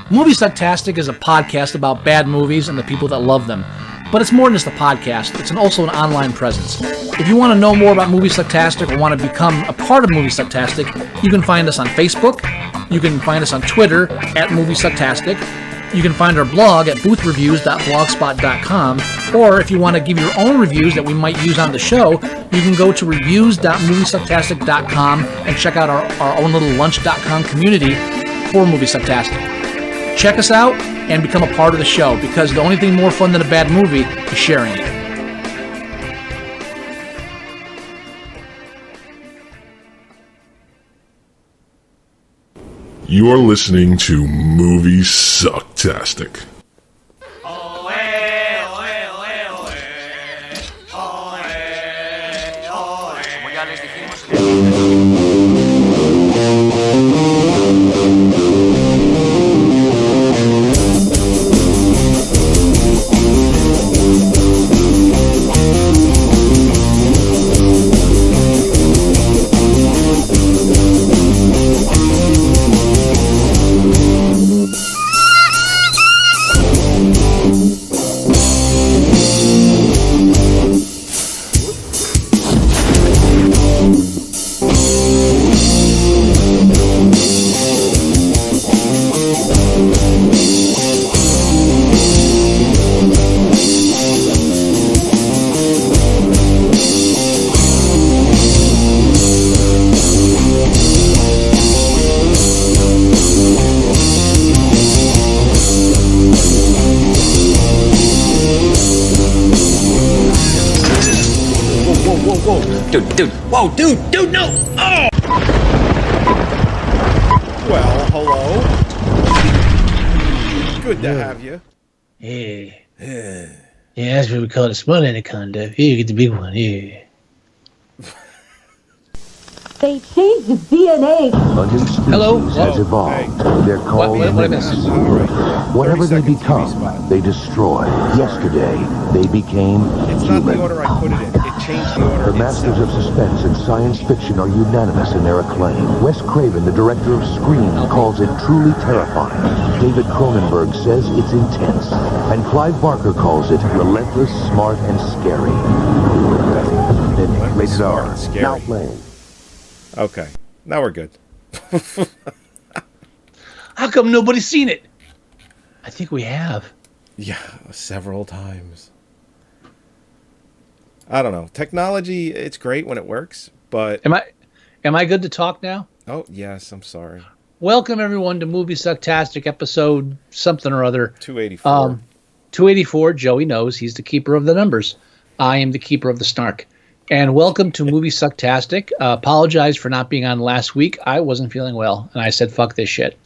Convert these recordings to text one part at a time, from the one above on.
Moviesucktastic is a podcast about bad movies and the people that love them. But it's more than just a podcast, it's also an online presence. If you want to know more about Moviesucktastic or want to become a part of Moviesucktastic, you can find us on Facebook, you can find us on Twitter at Moviesucktastic, you can find our blog at boothreviews.blogspot.com, or if you want to give your own reviews that we might use on the show, you can go to reviews.moviesucktastic.com and check out our own little lunch.com community for Moviesucktastic. Check us out and become a part of the show, because the only thing more fun than a bad movie is sharing it. You are listening to Moviesucktastic. Dude, no! Oh! Well, hello. Good to have you. Yeah. Yeah, that's what we call it, a small anaconda. Here, you get the big one. Yeah. They changed the DNA. A new species has evolved. They're called mimics. Whatever they become, they destroy. Yesterday, they became It's human. not the order I put it in. It changed the order. The masters of suspense and science fiction are unanimous in their acclaim. Wes Craven, the director of Scream, calls it truly terrifying. David Cronenberg says it's intense. And Clive Barker calls it relentless, smart, and scary. Rated R. Now playing. Okay, now we're good. How come nobody's seen it? I think we have. Yeah, several times. I don't know. Technology, it's great when it works, but... Am I good to talk now? Oh, yes, I'm sorry. Welcome, everyone, to Moviesucktastic, episode something or other. 284. 284, Joey knows. He's the keeper of the numbers. I am the keeper of the snark. And welcome to Moviesucktastic. Apologize for not being on last week. I wasn't feeling well, and I said, fuck this shit.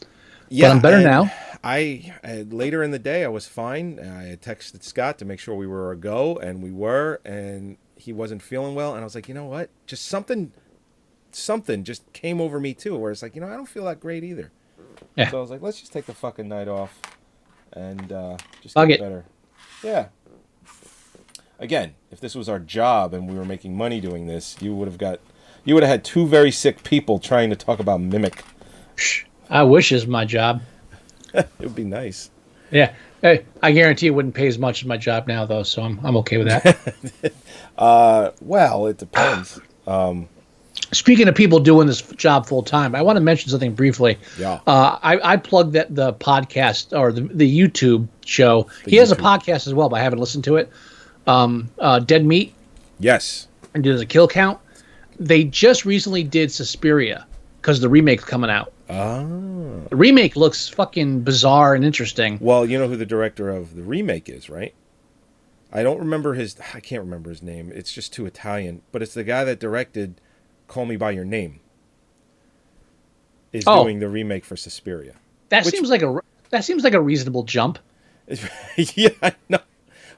Yeah, but I'm better now. Later in the day, I was fine. I had texted Scott to make sure we were a go, and we were, and he wasn't feeling well. And I was like, you know what? Just something just came over me, too, where it's like, I don't feel that great either. Yeah. So I was like, let's just take the fucking night off and just get better. Yeah. Again, if this was our job and we were making money doing this, you would have had two very sick people trying to talk about Mimic. I wish it's my job. It would be nice. Yeah. Hey, I guarantee it wouldn't pay as much as my job now, though, so I'm okay with that. Well, it depends. Speaking of people doing this job full time, I want to mention something briefly. Yeah. I plugged the podcast or the YouTube show. He has a podcast as well, but I haven't listened to it. Dead Meat. Yes. And there's a kill count. They just recently did Suspiria because the remake's coming out. Oh. The remake looks fucking bizarre and interesting. Well, you know who the director of the remake is, right? I can't remember his name. It's just too Italian, but it's the guy that directed Call Me by Your Name. Is doing the remake for Suspiria. That seems like a reasonable jump. Yeah, I know.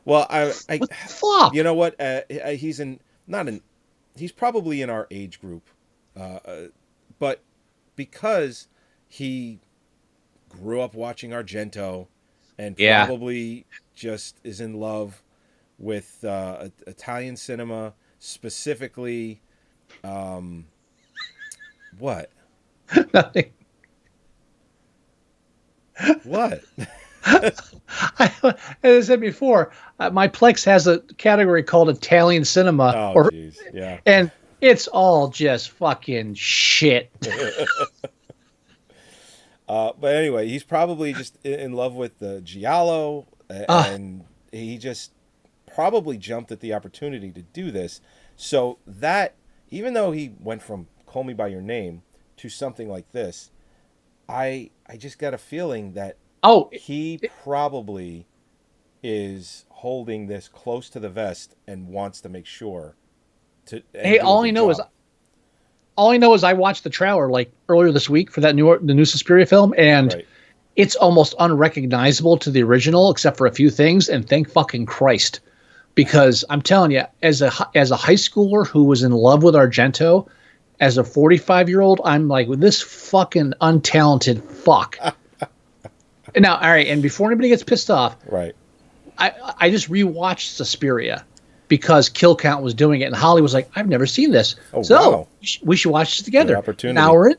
Well, what the fuck? You know what? He's probably in our age group, but because he grew up watching Argento and probably just is in love with Italian cinema, specifically, what? Nothing. What? As I said before, my Plex has a category called Italian cinema, Oh, jeez. Yeah. and it's all just fucking shit. But anyway, he's probably just in love with the Giallo, and he just probably jumped at the opportunity to do this. So that, even though he went from Call Me By Your Name to something like this, I just got a feeling that he probably is holding this close to the vest and wants to make sure to. Hey, all I know is I watched the trailer like earlier this week for the new Suspiria film, and it's almost unrecognizable to the original except for a few things. And thank fucking Christ, because I'm telling you, as a high schooler who was in love with Argento, as a 45-year-old, I'm like, this fucking untalented fuck. Now, all right, and before anybody gets pissed off, I just rewatched Suspiria because Kill Count was doing it, and Holly was like, I've never seen this. Wow. We should watch this together. Good opportunity.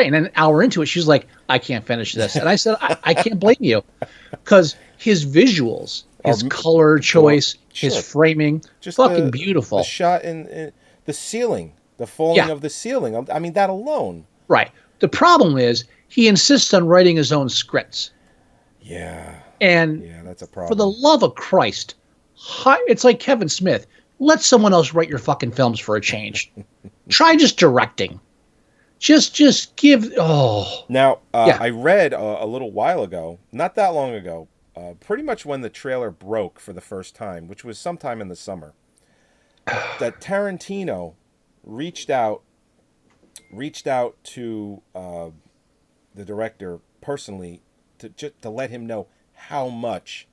And an hour into it, she's like, I can't finish this. And I said, I can't blame you, because his visuals, his color choice, his framing, just fucking beautiful. The shot in the ceiling, the falling of the ceiling. I mean, that alone. Right. The problem is he insists on writing his own scripts. Yeah. And that's a problem. For the love of Christ, it's like Kevin Smith. Let someone else write your fucking films for a change. Try just directing. Just give. Oh. Now, I read a little while ago, not that long ago, pretty much when the trailer broke for the first time, which was sometime in the summer, that Tarantino reached out to the director personally to let him know how much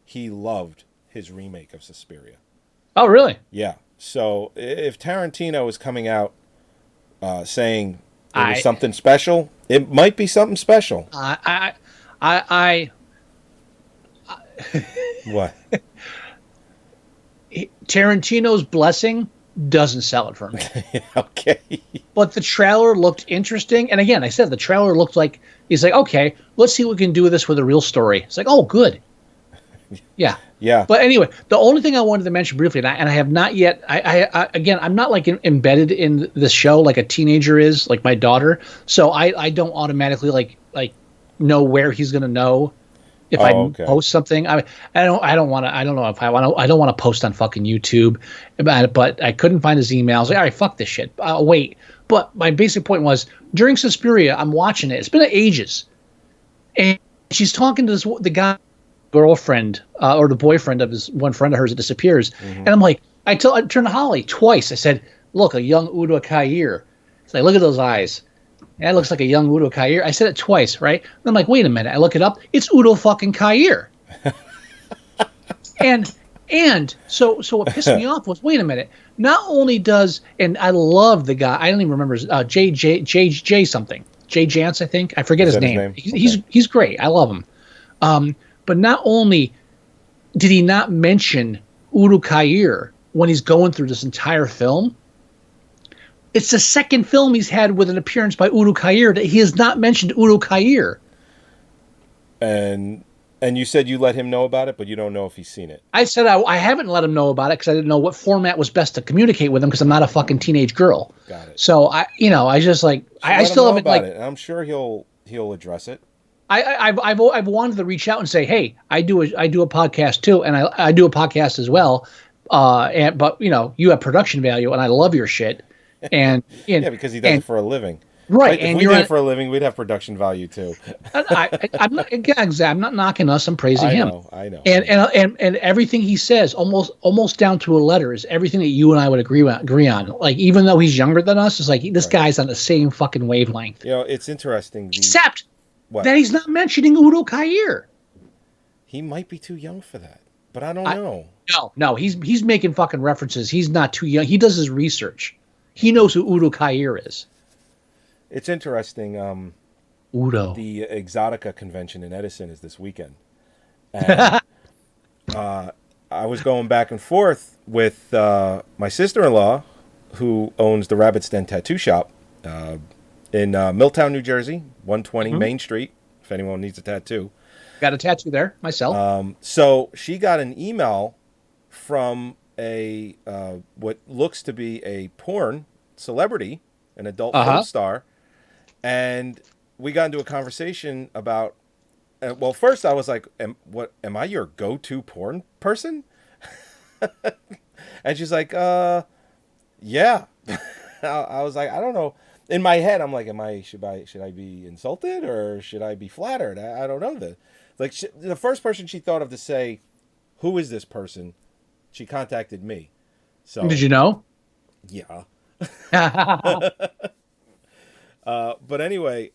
he loved his remake of Suspiria. Oh, really? Yeah. So if Tarantino is coming out saying it was something special, it might be something special. What? Tarantino's blessing doesn't sell it for me. Okay. But the trailer looked interesting. And again, I said the trailer looked like, he's like, okay, let's see what we can do with this with a real story. It's like, oh, good. Yeah. Yeah. But anyway, the only thing I wanted to mention briefly, and I have not yet, again, I'm not like embedded in this show like a teenager is, like my daughter. So I don't automatically like know where he's going to know if I post something. I don't want to post on fucking YouTube about it, but I couldn't find his emails. Like, all right, fuck this shit. I'll wait. But my basic point was, during Suspiria, I'm watching it. It's been ages. And she's talking to the guy, girlfriend, or the boyfriend of his one friend of hers that disappears. Mm-hmm. And I'm like, I turned to Holly twice. I said, look, a young Udo Kier. It's like, look at those eyes. That looks like a young Udo Kier. I said it twice, right? And I'm like, wait a minute. I look it up. It's Udo fucking Kier. And so what pissed me off was, wait a minute. Not only does, and I love the guy. I don't even remember J something. Jay Jance, I think. I forget his name. He's great. I love him. But not only did he not mention Udo Kier when he's going through this entire film, it's the second film he's had with an appearance by Udo Kier that he has not mentioned Udo Kier. And you said you let him know about it, but you don't know if he's seen it. I said I haven't let him know about it because I didn't know what format was best to communicate with him, because I'm not a fucking teenage girl. Got it. So I just like I still haven't like it. I'm sure he'll address it. I've wanted to reach out and say, hey, I do a podcast too, and I do a podcast as well. But you have production value, and I love your shit. And yeah, because he does it for a living. Right. If we did it for a living, we'd have production value too. I'm not knocking us. I'm praising him. I know. And everything he says, almost down to a letter, is everything that you and I would agree on. Like, even though he's younger than us, it's like this guy's on the same fucking wavelength. It's interesting. Except that he's not mentioning Udo Kier. He might be too young for that, but I don't know. No, he's making fucking references. He's not too young. He does his research. He knows who Udo Kier is. It's interesting. Udo. The Exotica convention in Edison is this weekend. And I was going back and forth with my sister-in-law, who owns the Rabbit's Den Tattoo Shop in Milltown, New Jersey, 120 Main Street, if anyone needs a tattoo. Got a tattoo there myself. So she got an email from a what looks to be a porn celebrity, an adult film star, and we got into a conversation about. Well, first I was like, am I your go-to porn person?" And she's like, "Yeah." I was like, I don't know. In my head, I'm like, should I be insulted or should I be flattered? I don't know. The first person she thought of to say, "Who is this person?" She contacted me. So Did you know? Yeah. But anyway,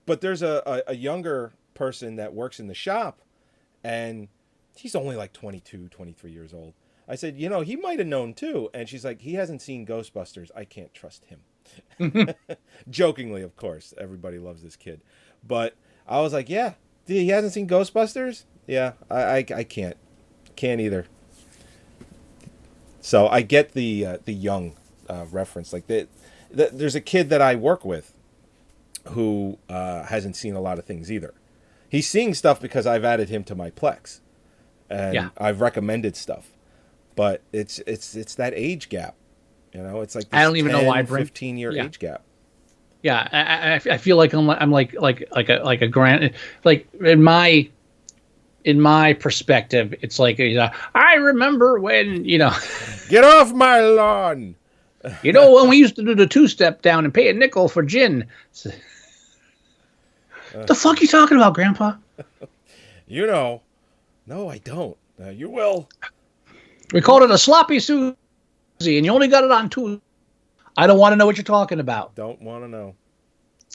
but there's a younger person that works in the shop, and he's only like 22, 23 years old. I said, he might have known too. And she's like, he hasn't seen Ghostbusters. I can't trust him. Jokingly, of course. Everybody loves this kid. But I was like, yeah, he hasn't seen Ghostbusters? Yeah, I can't. Can't either. So I get the young reference. Like there's a kid that I work with who hasn't seen a lot of things either. He's seeing stuff because I've added him to my Plex. And I've recommended stuff. But it's that age gap, It's like this I don't even know why 15-year age gap. Yeah, I feel like I'm like a grand, like in my perspective, it's like I remember when Get off my lawn. When we used to do the 2-step down and pay a nickel for gin. The fuck you talking about, Grandpa? No, I don't. You will. We called it a sloppy Susie, and you only got it on 2. I don't want to know what you're talking about. Don't want to know.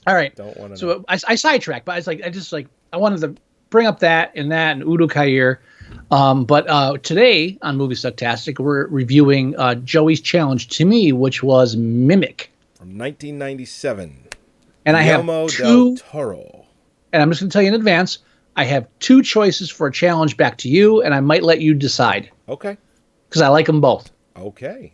All right. Don't want to know. So I sidetracked, but I wanted to bring up that and Udo Kier. But today on Moviesucktastic, we're reviewing Joey's challenge to me, which was Mimic. From 1997. And Guillermo Del Toro. And I'm just going to tell you in advance, I have 2 choices for a challenge back to you, and I might let you decide. Okay. Because I like them both. Okay.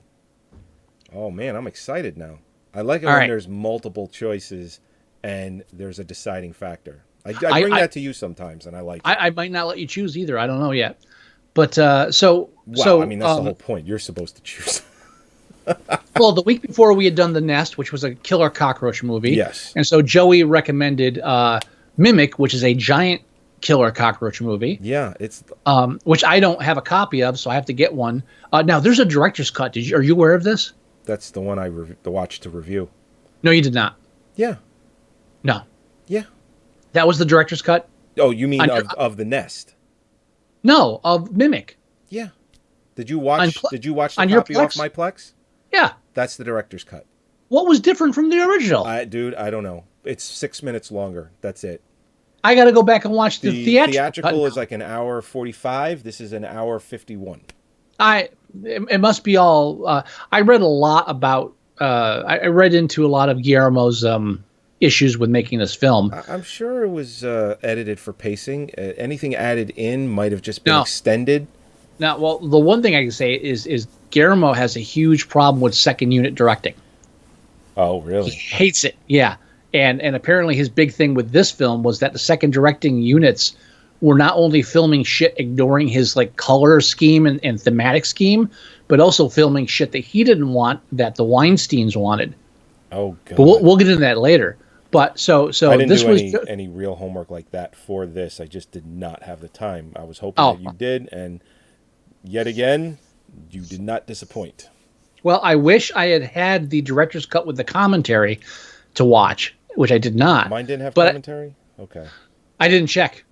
Oh, man, I'm excited now. I like it when there's multiple choices and there's a deciding factor. I bring that to you sometimes, and I like it. I might not let you choose either. I don't know yet. But Wow, I mean, that's the whole point. You're supposed to choose. Well, the week before we had done The Nest, which was a killer cockroach movie. Yes. And so Joey recommended Mimic, which is a giant killer cockroach movie. Yeah, it's which I don't have a copy of, so I have to get one. Now, there's a director's cut. Are you aware of this? That's the one I watched to review. No, you did not. Yeah. No. Yeah. That was the director's cut? Oh, you mean of The Nest? No, of Mimic. Yeah. Did you watch the copy off my Plex? Yeah. That's the director's cut. What was different from the original? Dude, I don't know. It's 6 minutes longer. That's it. I got to go back and watch the theatrical. Theatrical is like an hour 45. This is an hour 51. It must be all. I read a lot about. I read into a lot of Guillermo's issues with making this film. I'm sure it was edited for pacing. Anything added in might have just been extended. Now, well, the one thing I can say is Guillermo has a huge problem with second unit directing. Oh, really? He hates it. Yeah. And apparently his big thing with this film was that the second directing units were not only filming shit ignoring his like color scheme and thematic scheme, but also filming shit that he didn't want that the Weinsteins wanted. Oh, God. But we'll get into that later. But so I didn't this do any real homework like that for this. I just did not have the time. I was hoping that you did, and yet again, you did not disappoint. Well, I wish I had the director's cut with the commentary to watch, which I did not. Mine didn't have commentary? Okay. I didn't check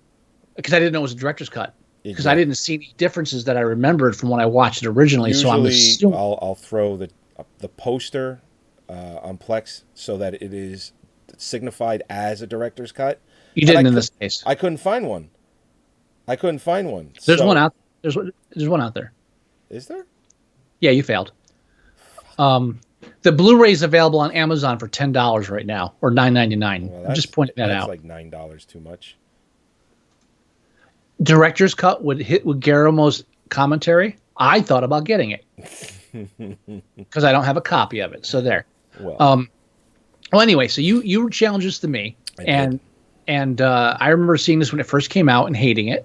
because I didn't know it was a director's cut. Because I didn't see any differences that I remembered from when I watched it originally. Usually, so I'm assuming I'll throw the poster on Plex so that it is signified as a director's cut. You didn't in this case. I couldn't find one. There's one out. There's one out there. Is there? Yeah, you failed. The Blu-ray is available on Amazon for $10 right now, or $9.99. Well, I'm just pointing that out. That's like $9 too much. Director's cut would hit with Guillermo's commentary. I thought about getting it because I don't have a copy of it. So there. Well, Well, anyway, so you challenged this to me, and And I remember seeing this when it first came out and hating it.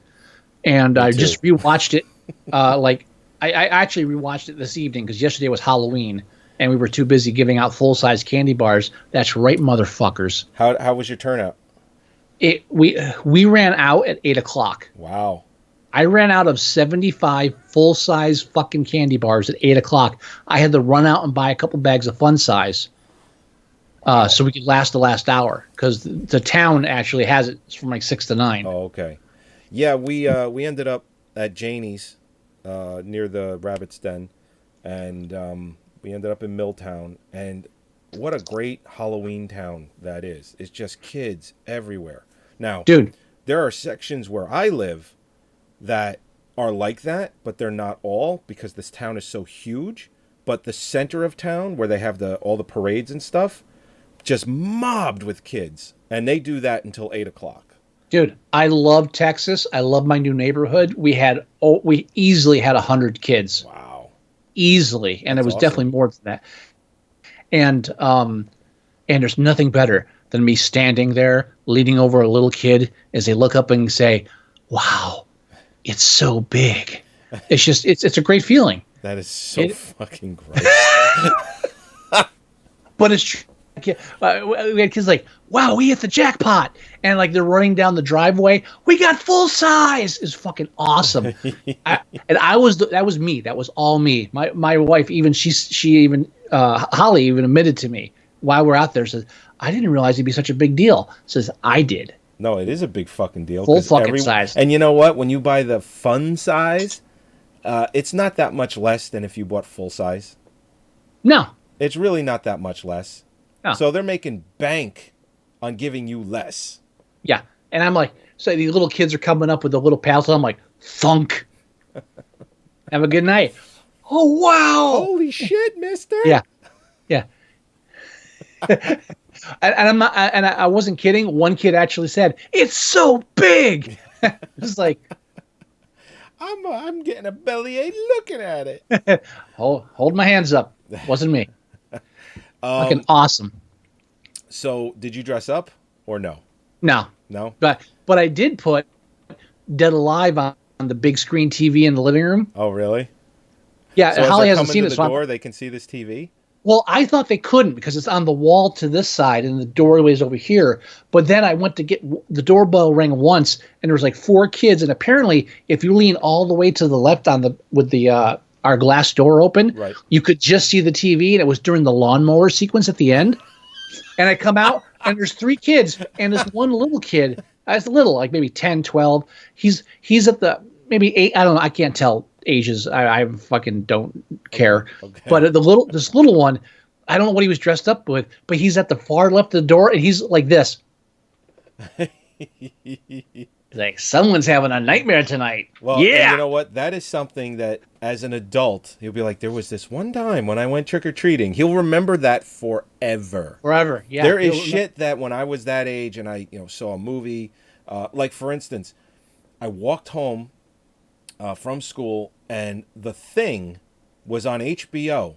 And I just rewatched it. I actually rewatched it this evening because yesterday was Halloween and we were too busy giving out full-size candy bars. That's right, motherfuckers. How was your turnout? We ran out at 8 o'clock. Wow. I ran out of 75 full-size fucking candy bars at 8 o'clock. I had to run out and buy a couple bags of fun size so we could last the last hour because the town actually has it from like 6 to 9. Oh, okay. Yeah, we ended up at Janie's near the Rabbit's Den, and we ended up in Milltown, and what a great Halloween town that is. It's just kids everywhere. Now, dude, there are sections where I live that are like that, but they're not all because this town is so huge. But the center of town, where they have all the parades and stuff, just mobbed with kids, and they do that until 8 o'clock. Dude, I love Texas. I love my new neighborhood. We easily had 100 kids. Wow, easily, and That's it was awesome. definitely more than that. And there's nothing better than me standing there, leaning over a little kid as they look up and say, "Wow, it's so big." It's a great feeling. That is so fucking gross. But it's true. We had kids like, "Wow, we hit the jackpot," and like they're running down the driveway. We got full size. It's fucking awesome. That was me. That was all me. My wife Holly even admitted to me while we're out there, says, "I didn't realize it'd be such a big deal." Says, "I did." No, it is a big fucking deal. Full fucking size. And you know what? When you buy the fun size, it's not that much less than if you bought full size. No, it's really not that much less. No. So they're making bank on giving you less. Yeah. And I'm like, so these little kids are coming up with the little paddles. I'm like, thunk. Have a good night. Oh, wow. Holy shit, mister. Yeah. Yeah. and I wasn't kidding. One kid actually said, "It's so big." It's like, I'm getting a bellyache looking at it. hold my hands up. Wasn't me. Fucking awesome. So, did you dress up or no? No. But I did put Dead Alive on the big screen TV in the living room. Oh, really? Yeah, so Holly hasn't seen it. The door, they can see this TV. Well, I thought they couldn't because it's on the wall to this side and the doorway's over here. But then I went to get the doorbell rang once, and there was like 4 kids. And apparently, if you lean all the way to the left with our glass door open, right, you could just see the TV, and it was during the lawnmower sequence at the end. And I come out, and there's 3 kids, and this one little kid, as little, like maybe 10, 12. He's at the maybe 8. I don't know. I can't tell ages. I fucking don't care. Okay. But this little one, I don't know what he was dressed up with, but he's at the far left of the door, and he's like this. Like, someone's having a nightmare tonight. Well, yeah. And you know what? That is something that, as an adult, he'll be like, there was this one time when I went trick-or-treating. He'll remember that forever. Forever, yeah. There is shit that when I was that age and I saw a movie, like, for instance, I walked home from school, and The Thing was on HBO.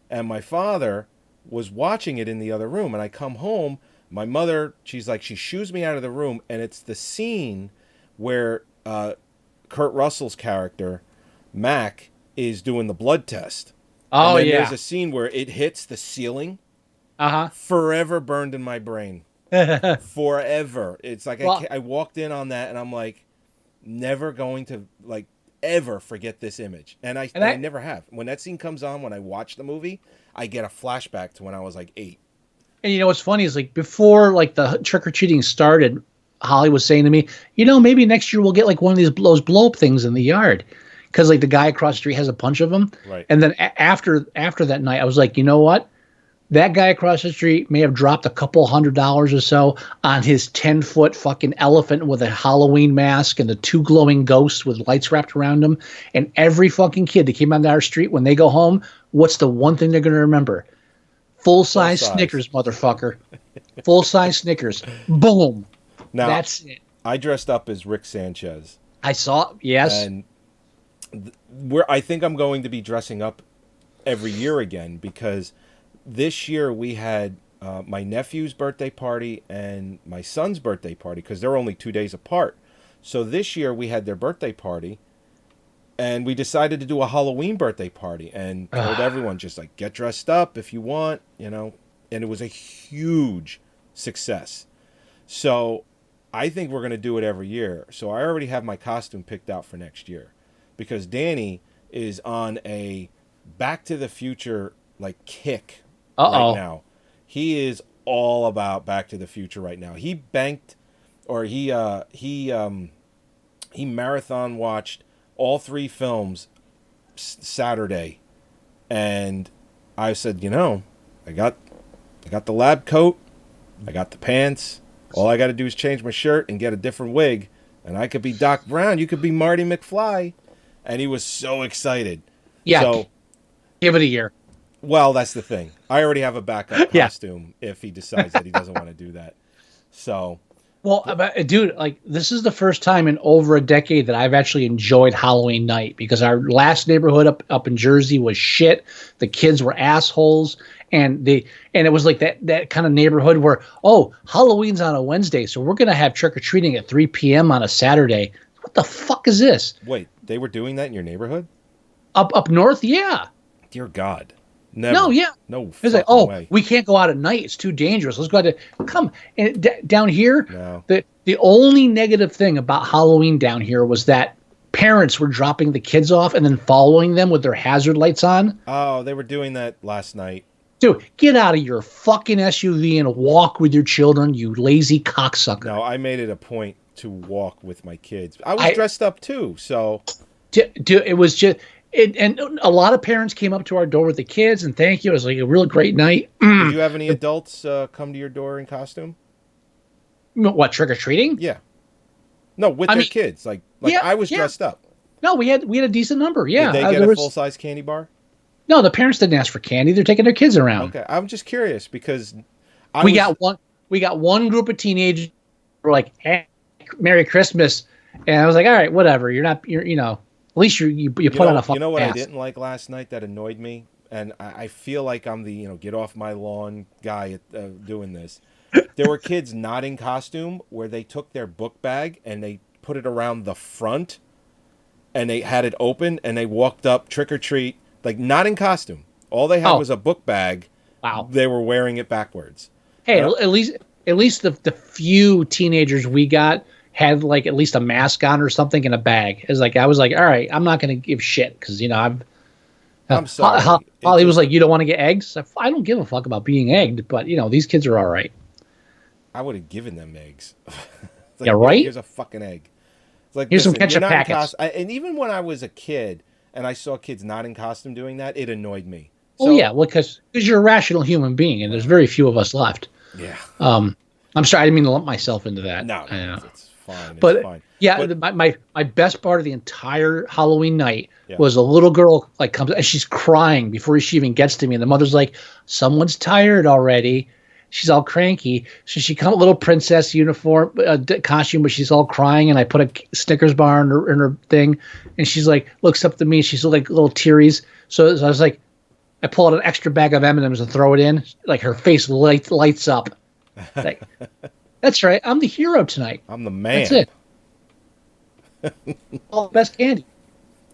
And my father was watching it in the other room. And I come home, my mother, she shoos me out of the room, and it's the scene where Kurt Russell's character, Mac, is doing the blood test. Oh, and then yeah. There's a scene where it hits the ceiling. Uh-huh. Forever burned in my brain. Forever. It's like I walked in on that, and I'm like, never going to, like, ever forget this image. And I never have. When that scene comes on, when I watch the movie, I get a flashback to when I was like 8. And you know what's funny is, like, before like the trick-or-treating started, Holly was saying to me, maybe next year we'll get like one of those blow-up things in the yard, because like the guy across the street has a bunch of them. Right. And then after that night, I was like, you know what? That guy across the street may have dropped a couple $100 or so on his 10-foot fucking elephant with a Halloween mask and the 2 glowing ghosts with lights wrapped around them. And every fucking kid that came onto our street, when they go home, what's the one thing they're going to remember? Full-size Snickers, motherfucker. Full-size Snickers. Boom. Now, that's it. I dressed up as Rick Sanchez. I saw, yes. And I think I'm going to be dressing up every year again, because this year we had my nephew's birthday party and my son's birthday party, because they're only 2 days apart. So this year we had their birthday party, and we decided to do a Halloween birthday party and told everyone, just like, get dressed up if you want, you know, and it was a huge success. So I think we're going to do it every year. So I already have my costume picked out for next year, because Danny is on a Back to the Future like kick right now. He is all about Back to the Future right now. He banked, or he marathon watched all 3 films Saturday, and I said, you know, I got the lab coat, I got the pants. All I got to do is change my shirt and get a different wig, and I could be Doc Brown. You could be Marty McFly. And he was so excited. Yeah. So, give it a year. Well, that's the thing. I already have a backup costume if he decides that he doesn't want to do that. So. Well, dude, like, this is the first time in over a decade that I've actually enjoyed Halloween night, because our last neighborhood up in Jersey was shit. The kids were assholes. And it was like that kind of neighborhood where, oh, Halloween's on a Wednesday, so we're going to have trick-or-treating at 3 p.m. on a Saturday. What the fuck is this? Wait, they were doing that in your neighborhood? Up north, yeah. Dear God. Never. No, yeah. No it's like, way. We can't go out at night. It's too dangerous. Let's go out to come. And down here, no. The only negative thing about Halloween down here was that parents were dropping the kids off and then following them with their hazard lights on. Oh, they were doing that last night. Dude, get out of your fucking SUV and walk with your children, you lazy cocksucker. No, I made it a point to walk with my kids. I was dressed up too, so. It was just, and a lot of parents came up to our door with the kids, and thank you. It was like a real great night. Did you have any adults come to your door in costume? What, trick-or-treating? Yeah. No, with their kids. Like yeah, I was dressed up. No, we had a decent number, yeah. Did they get a full-size candy bar? No, the parents didn't ask for candy. They're taking their kids around. Okay, I'm just curious because we got one group of teenagers who were like, "Hey, Merry Christmas," and I was like, "All right, whatever. At least you put on a fucking." You know what mask. I didn't like last night that annoyed me, and I feel like I'm the get off my lawn guy at, doing this. There were kids not in costume where they took their book bag and they put it around the front, and they had it open and they walked up trick or treat. Like, not in costume. All they had was a book bag. Wow. They were wearing it backwards. Hey, at least the few teenagers we got had like at least a mask on or something in a bag. It's like I was like, all right, I'm not going to give shit because I'm sorry. Holly was like, you don't want to get eggs? I don't give a fuck about being egged, but these kids are all right. I would have given them eggs. Like, yeah, right. Here's a fucking egg. It's like, here's some ketchup packets. And even when I was a kid and I saw kids not in costume doing that, it annoyed me. So, because you're a rational human being, and there's very few of us left. Yeah. I'm sorry, I didn't mean to lump myself into that. No, it's fine. But fine. Yeah, but, my best part of the entire Halloween night was a little girl like comes and she's crying before she even gets to me, and the mother's like, "Someone's tired already." She's all cranky, so she comes, little princess uniform costume, but she's all crying, and I put a Snickers bar in her thing, and she's like looks up to me, she's like little tearies. So I was like, I pull out an extra bag of M&Ms and throw it in, like her face lights up. Like, that's right, I'm the hero tonight. I'm the man. That's it. All the best candy.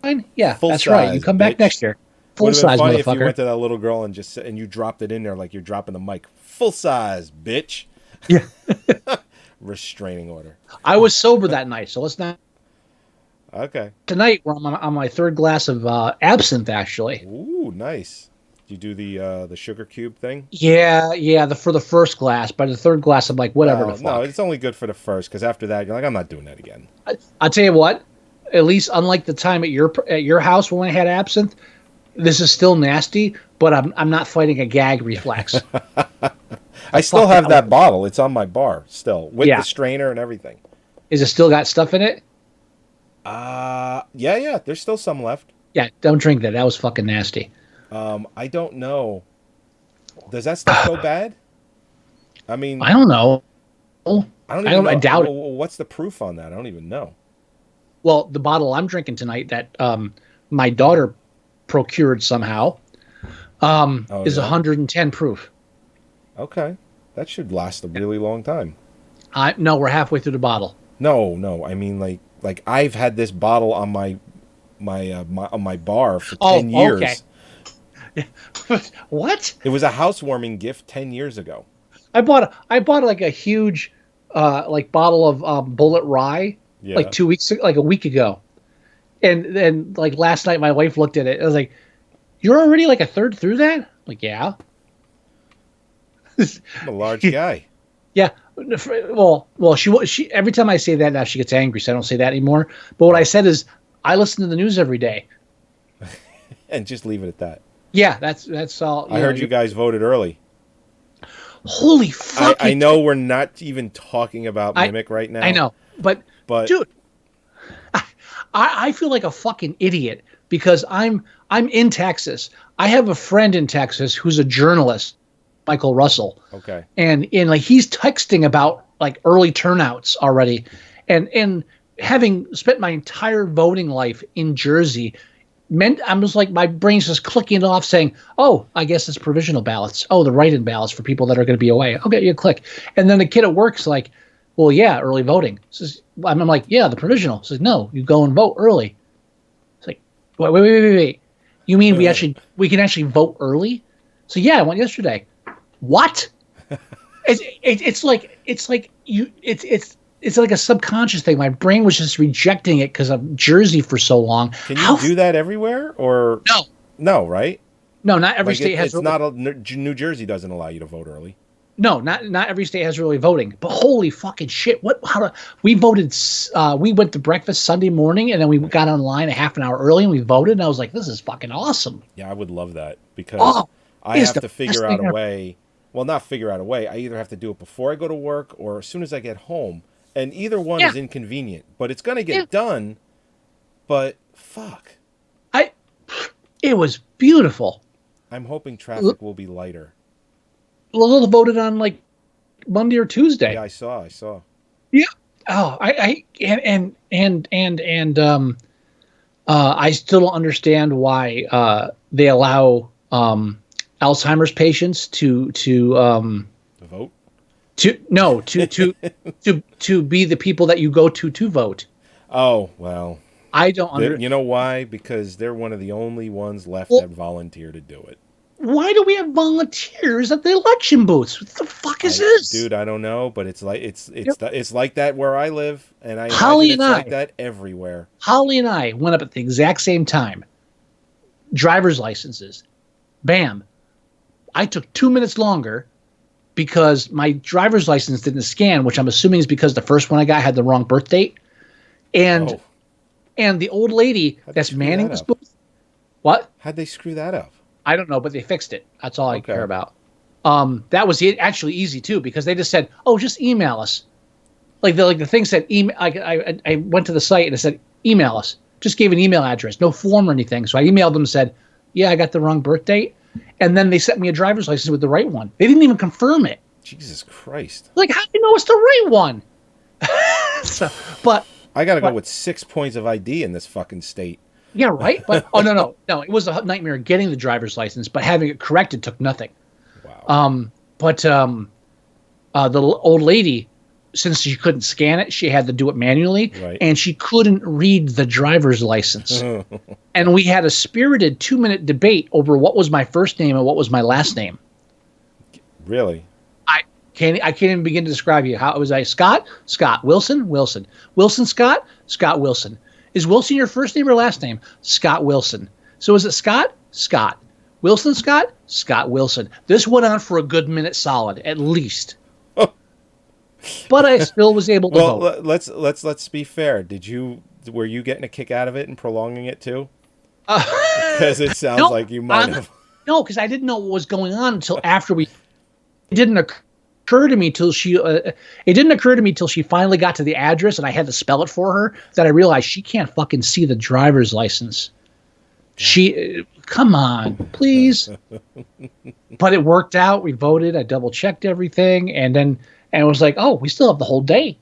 Fine, yeah, Full that's size, right. You come back next year. Full size, funny motherfucker. If you went to that little girl and you dropped it in there like you're dropping the mic. Full size, bitch. Yeah. Restraining order. I was sober that night, so let's not. Okay. Tonight, we're on my third glass of absinthe, actually. Ooh, nice. Did you do the sugar cube thing? Yeah. For the first glass. By the third glass, I'm like, whatever the fuck. No, it's only good for the first, because after that, you're like, I'm not doing that again. I'll tell you what. At least, unlike the time at your house when I had absinthe, this is still nasty, but I'm not fighting a gag reflex. I still have that bottle. It's on my bar still, with the strainer and everything. Is it still got stuff in it? Yeah. There's still some left. Yeah, don't drink that. That was fucking nasty. I don't know. Does that stuff go bad? I mean, I don't know. I doubt it. What's the proof on that? I don't even know. Well, the bottle I'm drinking tonight that my daughter procured somehow is 110 proof. Okay. That should last a really long time. No, we're halfway through the bottle. No. I mean, like I've had this bottle on my bar for 10 years. Okay. What? It was a housewarming gift 10 years ago. I bought like a huge like bottle of Bullet Rye Yeah. like a week ago. And then like last night my wife looked at it. I was like, "You're already like a third through that?" I'm like, "Yeah." I'm a large guy. Yeah. Well, she every time I say that now she gets angry, so I don't say that anymore. But what I said is I listen to the news every day. And just leave it at that. Yeah, that's all. I heard you guys voted early. Holy fuck! I know we're not even talking about Mimic right now. I know, but dude, I feel like a fucking idiot because I'm in Texas. I have a friend in Texas who's a journalist, Michael Russell. Okay. And like he's texting about like early turnouts already, and having spent my entire voting life in Jersey, meant I was like my brain's just clicking it off saying, "Oh, I guess it's provisional ballots. Oh, the write-in ballots for people that are going to be away." Okay, you click, and then the kid at work's like, "Well, yeah, early voting." Says, I'm like, "Yeah, the provisional." Says, "No, you go and vote early." It's like, wait. You mean we can actually vote early? So yeah, I went yesterday. What? It's like a subconscious thing. My brain was just rejecting it because of Jersey for so long. Can you do that everywhere or no? Right? No, not every state has. It's not New Jersey doesn't allow you to vote early. No, not every state has early voting. But holy fucking shit! We voted? We went to breakfast Sunday morning, and then we got online a half an hour early, and we voted. And I was like, "This is fucking awesome." Yeah, I would love that because I have to figure out a way. Well, not figure out a way. I either have to do it before I go to work or as soon as I get home. And either one is inconvenient. But it's going to get done. But fuck. It was beautiful. I'm hoping traffic will be lighter. Lil voted on like Monday or Tuesday. Yeah, I saw. Yeah. Oh, I still don't understand why they allow Alzheimer's patients to vote. To be the people that you go to vote. Oh well, I don't understand. You know why? Because they're one of the only ones left that volunteer to do it. Why do we have volunteers at the election booths? What the fuck is this, dude? I don't know, but it's like it's like that where I live, and I Holly imagine it's like that everywhere. Holly and I went up at the exact same time. Driver's licenses, bam. I took 2 minutes longer because my driver's license didn't scan, which I'm assuming is because the first one I got had the wrong birth date. And the old lady that's manning this booth. What? How'd they screw that up? I don't know, but they fixed it. That's all I care about. That was actually easy too, because they just said, "Oh, just email us." Like the thing said, email. I went to the site and it said, "Email us." Just gave an email address, no form or anything. So I emailed them and said, "Yeah, I got the wrong birth date." And then they sent me a driver's license with the right one. They didn't even confirm it. Jesus Christ! Like, how do you know it's the right one? But I got to go with 6 points of ID in this fucking state. Yeah, right. But no, it was a nightmare getting the driver's license, but having it corrected took nothing. Wow. The old lady, since she couldn't scan it, she had to do it manually, and she couldn't read the driver's license. And we had a spirited 2-minute debate over what was my first name and what was my last name. Really? I can't even begin to describe you. How it was Scott, Wilson, Scott, Wilson. Is Wilson your first name or last name? Scott Wilson. So is it Scott, Wilson, Scott Wilson? This went on for a good minute solid, at least. But I still was able to vote. Let's be fair. Were you getting a kick out of it and prolonging it too? Because it sounds like you might have. No, because I didn't know what was going on until after we. It didn't occur to me till she. It didn't occur to me till she finally got to the address and I had to spell it for her. That I realized she can't fucking see the driver's license. Come on, please. But it worked out. We voted. I double checked everything, and it was like, oh, we still have the whole day.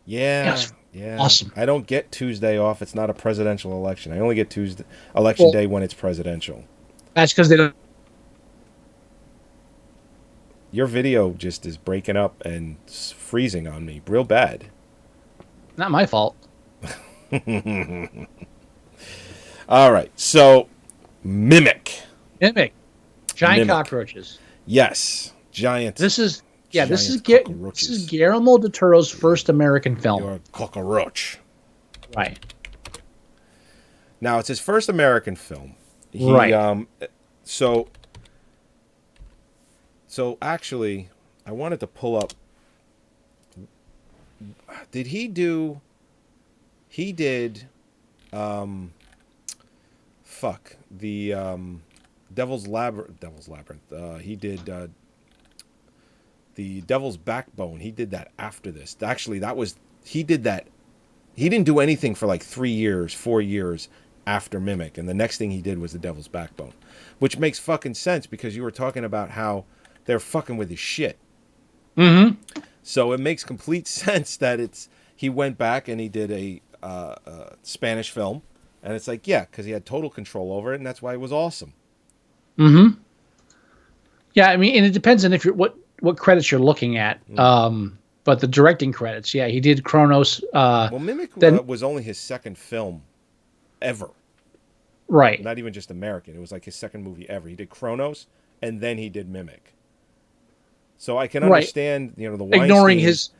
Yeah. Yeah. Awesome. I don't get Tuesday off. It's not a presidential election. I only get election day when it's presidential. That's because they don't. your video just is breaking up and freezing on me real bad. Not my fault. All right, so Mimic. Giant cockroaches. Yes, giant. This is cockroaches. this is Guillermo Del Toro's first American film. You're a cockroach. Right. Now it's his first American film. Right. So actually, I wanted to pull up. Did he do? He did. The Devil's Labyrinth. He did the Devil's Backbone. He did that after this. Actually, he did that. He didn't do anything for like 4 years after Mimic, and the next thing he did was the Devil's Backbone, which makes fucking sense because you were talking about how they're fucking with his shit. Mm-hmm. So it makes complete sense that he went back and he did a Spanish film, and it's like, yeah, because he had total control over it, and that's why it was awesome. Mm-hmm. Yeah, I mean, and it depends on if you're what credits you're looking at. But the directing credits, yeah, he did Kronos. Well, Mimic was only his second film ever. Right. Not even just American. It was like his second movie ever. He did Kronos, and then he did Mimic. So I can understand, the Weinstein...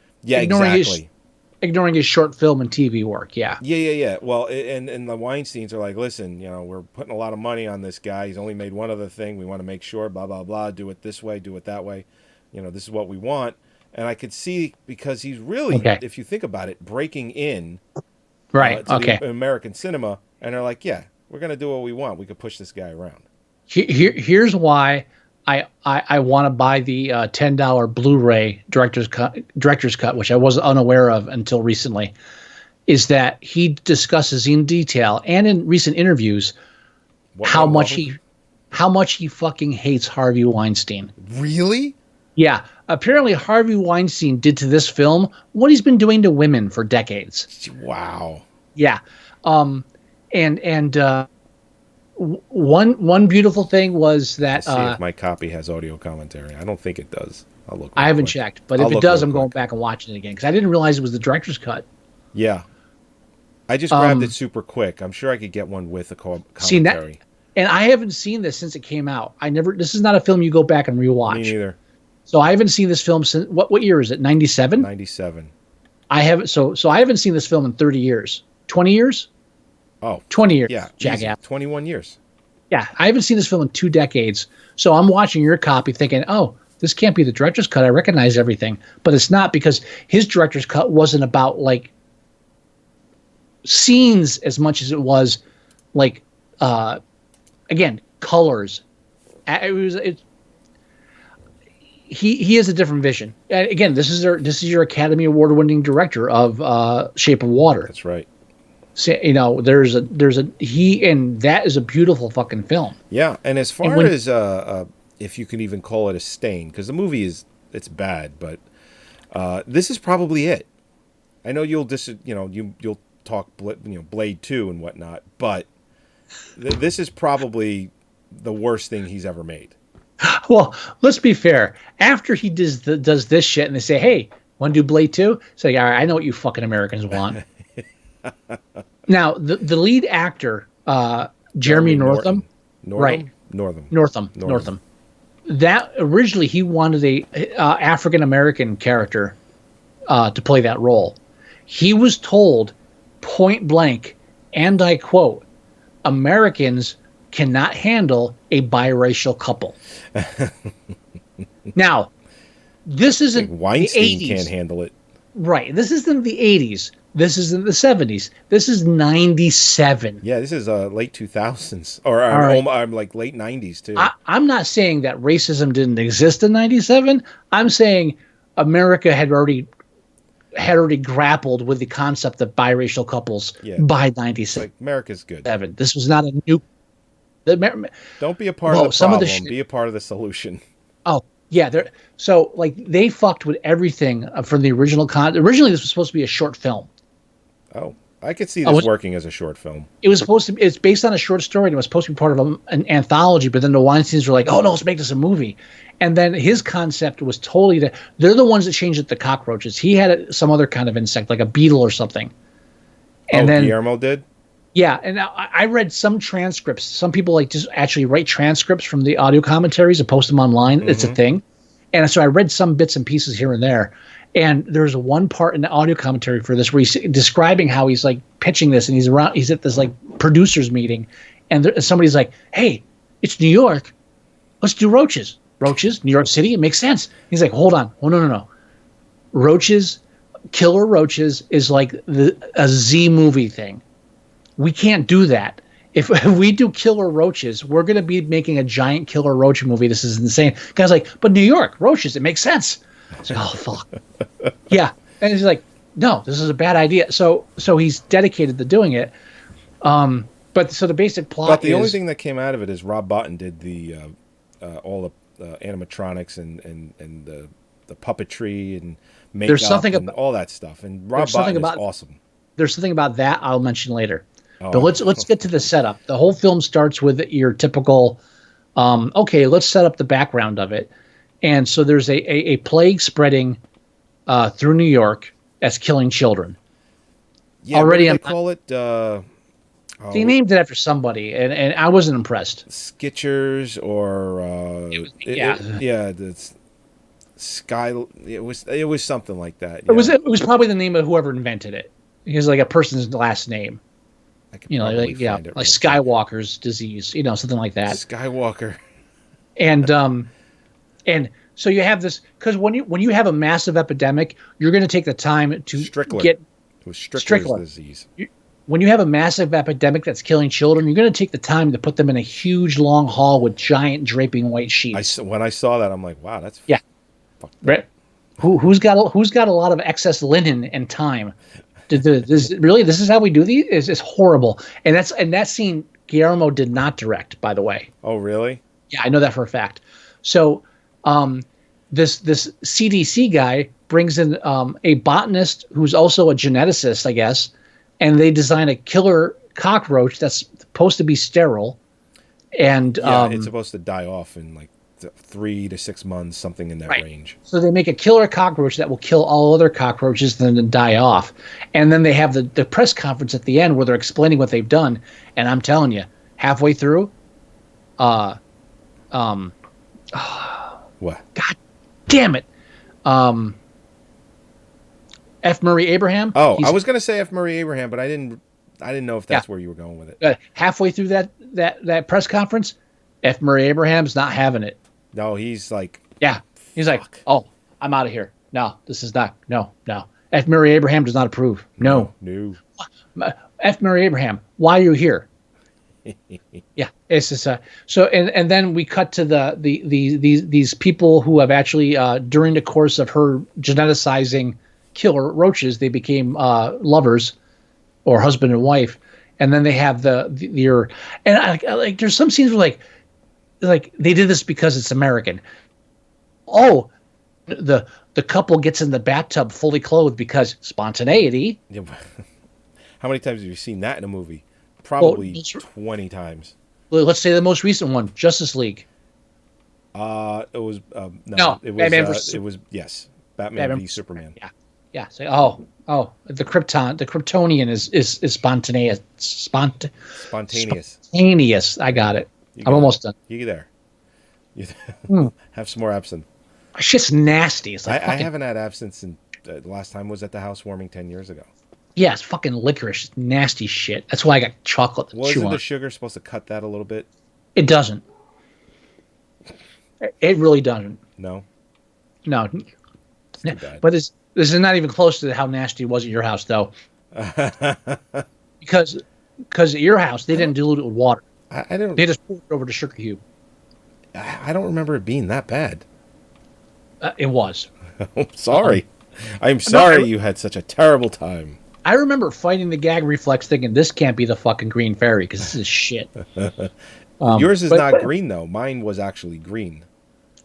Ignoring his short film and TV work, yeah. Yeah. Well, and the Weinsteins are like, listen, we're putting a lot of money on this guy. He's only made one other thing. We want to make sure, blah, blah, blah, do it this way, do it that way. This is what we want. And I could see, because he's really, if you think about it, breaking in to the American cinema, and they're like, yeah, we're going to do what we want. We could push this guy around. Here's why I want to buy the $10 Blu-ray director's cut, which I was unaware of until recently, is that he discusses in detail and in recent interviews how much he fucking hates Harvey Weinstein. Really? Yeah. Apparently Harvey Weinstein did to this film what he's been doing to women for decades. Wow. Yeah. One beautiful thing was that I'll see if my copy has audio commentary. I don't think it does. I'll look. I haven't checked, but if it does, I'm going back and watching it again because I didn't realize it was the director's cut. Yeah, I just grabbed it super quick. I'm sure I could get one with a commentary. And I haven't seen this since it came out. This is not a film you go back and rewatch. Me neither. So I haven't seen this film since what year is it? 97? 97. I haven't. So I haven't seen this film in 30 years. 20 years? Oh, 20 years. Yeah, jackass. 21 years. Yeah, I haven't seen this film in 2 decades. So I'm watching your copy thinking, oh, this can't be the director's cut. I recognize everything. But it's not, because his director's cut wasn't about like scenes as much as it was like, again, colors. He has a different vision. And again, this is your Academy Award winning director of Shape of Water. That's right. So, there's a and that is a beautiful fucking film. Yeah, and as far as if you can even call it a stain, because the movie it's bad, but this is probably it. I know you'll talk Blade 2 and whatnot, but this is probably the worst thing he's ever made. Well, let's be fair. After he does this shit, and they say, "Hey, want to do Blade 2?" It's like, all right, I know what you fucking Americans want. Now, the lead actor, Jeremy Northam. Right. Northam. That originally he wanted a African American character to play that role. He was told point blank, and I quote, "Americans cannot handle a biracial couple." Now, this isn't Weinstein the 80s. Can't handle it. Right. This isn't the 80s. This isn't the 70s. This is 97. Yeah, this is late 2000s. Or I'm like late 90s, too. I'm not saying that racism didn't exist in 97. I'm saying America had already grappled with the concept of biracial couples by 97. Like, America's good. This was not a new... Don't be a part of the problem. Be a part of the solution. Oh, yeah. So, like, they fucked with everything from the original Originally, this was supposed to be a short film. Oh, I could see this working as a short film. It was supposed to. It's based on a short story, and it was supposed to be part of an anthology. But then the Weinsteins were like, "Oh no, let's make this a movie." And then his concept was totally that they're the ones that changed it to cockroaches. He had some other kind of insect, like a beetle or something. And then Guillermo did. Yeah, and I read some transcripts. Some people like just actually write transcripts from the audio commentaries and post them online. Mm-hmm. It's a thing. And so I read some bits and pieces here and there. And there's one part in the audio commentary for this where he's describing how he's like pitching this, and he's at this like producers meeting, and somebody's like, "Hey, it's New York. Let's do roaches. Roaches, New York City. It makes sense." He's like, "Hold on. Oh no. Roaches, killer roaches is like a Z movie thing. We can't do that. If we do killer roaches, we're going to be making a giant killer roach movie. This is insane." Guy's like, "But New York, roaches, it makes sense." I was like, "Oh, fuck." Yeah. And he's like, "No, this is a bad idea." So he's dedicated to doing it. But so the basic plot But the only thing that came out of it is Rob Bottin did the all the animatronics and the puppetry and makeup there's something and all that stuff. And Rob Bottin is awesome. There's something about that I'll mention later. But let's get to the setup. The whole film starts with your typical, okay, let's set up the background of it. And so there's a plague spreading through New York that's killing children. Yeah, already what do they call it? They named it after somebody, and I wasn't impressed. Skitchers or the Sky. It was something like that. Yeah. It was probably the name of whoever invented it. It was like a person's last name. Like Skywalker's disease, something like that. Skywalker. And so you have this, because when you have a massive epidemic, you're going to take the time to get Strickler's disease. When you have a massive epidemic that's killing children, you're going to take the time to put them in a huge long hall with giant draping white sheets. When I saw that, I'm like, wow, that's right. Who's got a lot of excess linen and time? This is how we do these? It's horrible. And that scene Guillermo did not direct, by the way. Oh, really? Yeah, I know that for a fact. So this CDC guy brings in a botanist who's also a geneticist, I guess, and they design a killer cockroach that's supposed to be sterile. And it's supposed to die off in like 3 to 6 months, something in that range. So they make a killer cockroach that will kill all other cockroaches and then die off. And then they have the press conference at the end where they're explaining what they've done. And I'm telling you, halfway through, what? God damn it. F. Murray Abraham. Oh, I was going to say F. Murray Abraham, but I didn't know if that's where you were going with it. Halfway through that press conference, F. Murray Abraham's not having it. No, he's like... Yeah. He's like, "Oh, I'm out of here. No, this is not... No. F. Murray Abraham does not approve. No. F. Murray Abraham, why are you here?" Yeah. It's just... So, and then we cut to these people who have actually, during the course of her geneticizing killer roaches, they became lovers or husband and wife. And then they have there's some scenes where like they did this because it's American. Oh, the couple gets in the bathtub fully clothed because spontaneity. Yeah. How many times have you seen that in a movie? Probably 20 times. Let's say the most recent one, Justice League. It was it was Batman v Superman. Yeah. Say, the Kryptonian is spontaneous. Spontaneous. I got it. I'm almost done. You there? Have some more absinthe. Shit's nasty. It's like I haven't had absinthe since the last time was at the housewarming 10 years ago. Yeah, it's fucking licorice. It's nasty shit. That's why I got chocolate to chew Wasn't on. the sugar supposed to cut that a little bit? It doesn't. It really doesn't. No. But this is not even close to how nasty it was at your house, though. because at your house they didn't dilute it with water. I don't. They just poured it over the sugar cube. I don't remember it being that bad. It was. I'm sorry. I'm sorry you had such a terrible time. I remember fighting the gag reflex, thinking this can't be the fucking green fairy because this is shit. Yours is not green though. Mine was actually green.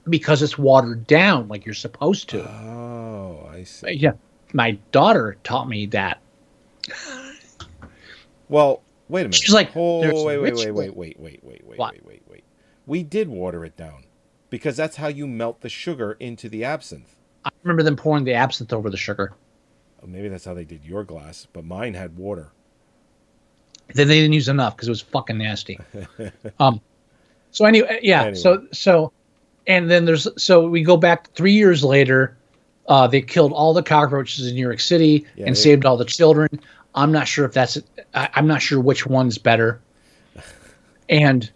Because it's watered down like you're supposed to. Oh, I see. Yeah, my daughter taught me that. Well, wait a minute. She's like, oh, there's wait, rich- What? wait. We did water it down because that's how you melt the sugar into the absinthe. I remember them pouring the absinthe over the sugar. Oh, maybe that's how they did your glass, but mine had water. Then they didn't use enough because it was fucking nasty. So anyway, yeah. Anyway. So, and then we go back 3 years later. They killed all the cockroaches in New York City and saved all the children. I'm not sure if I'm not sure which one's better. And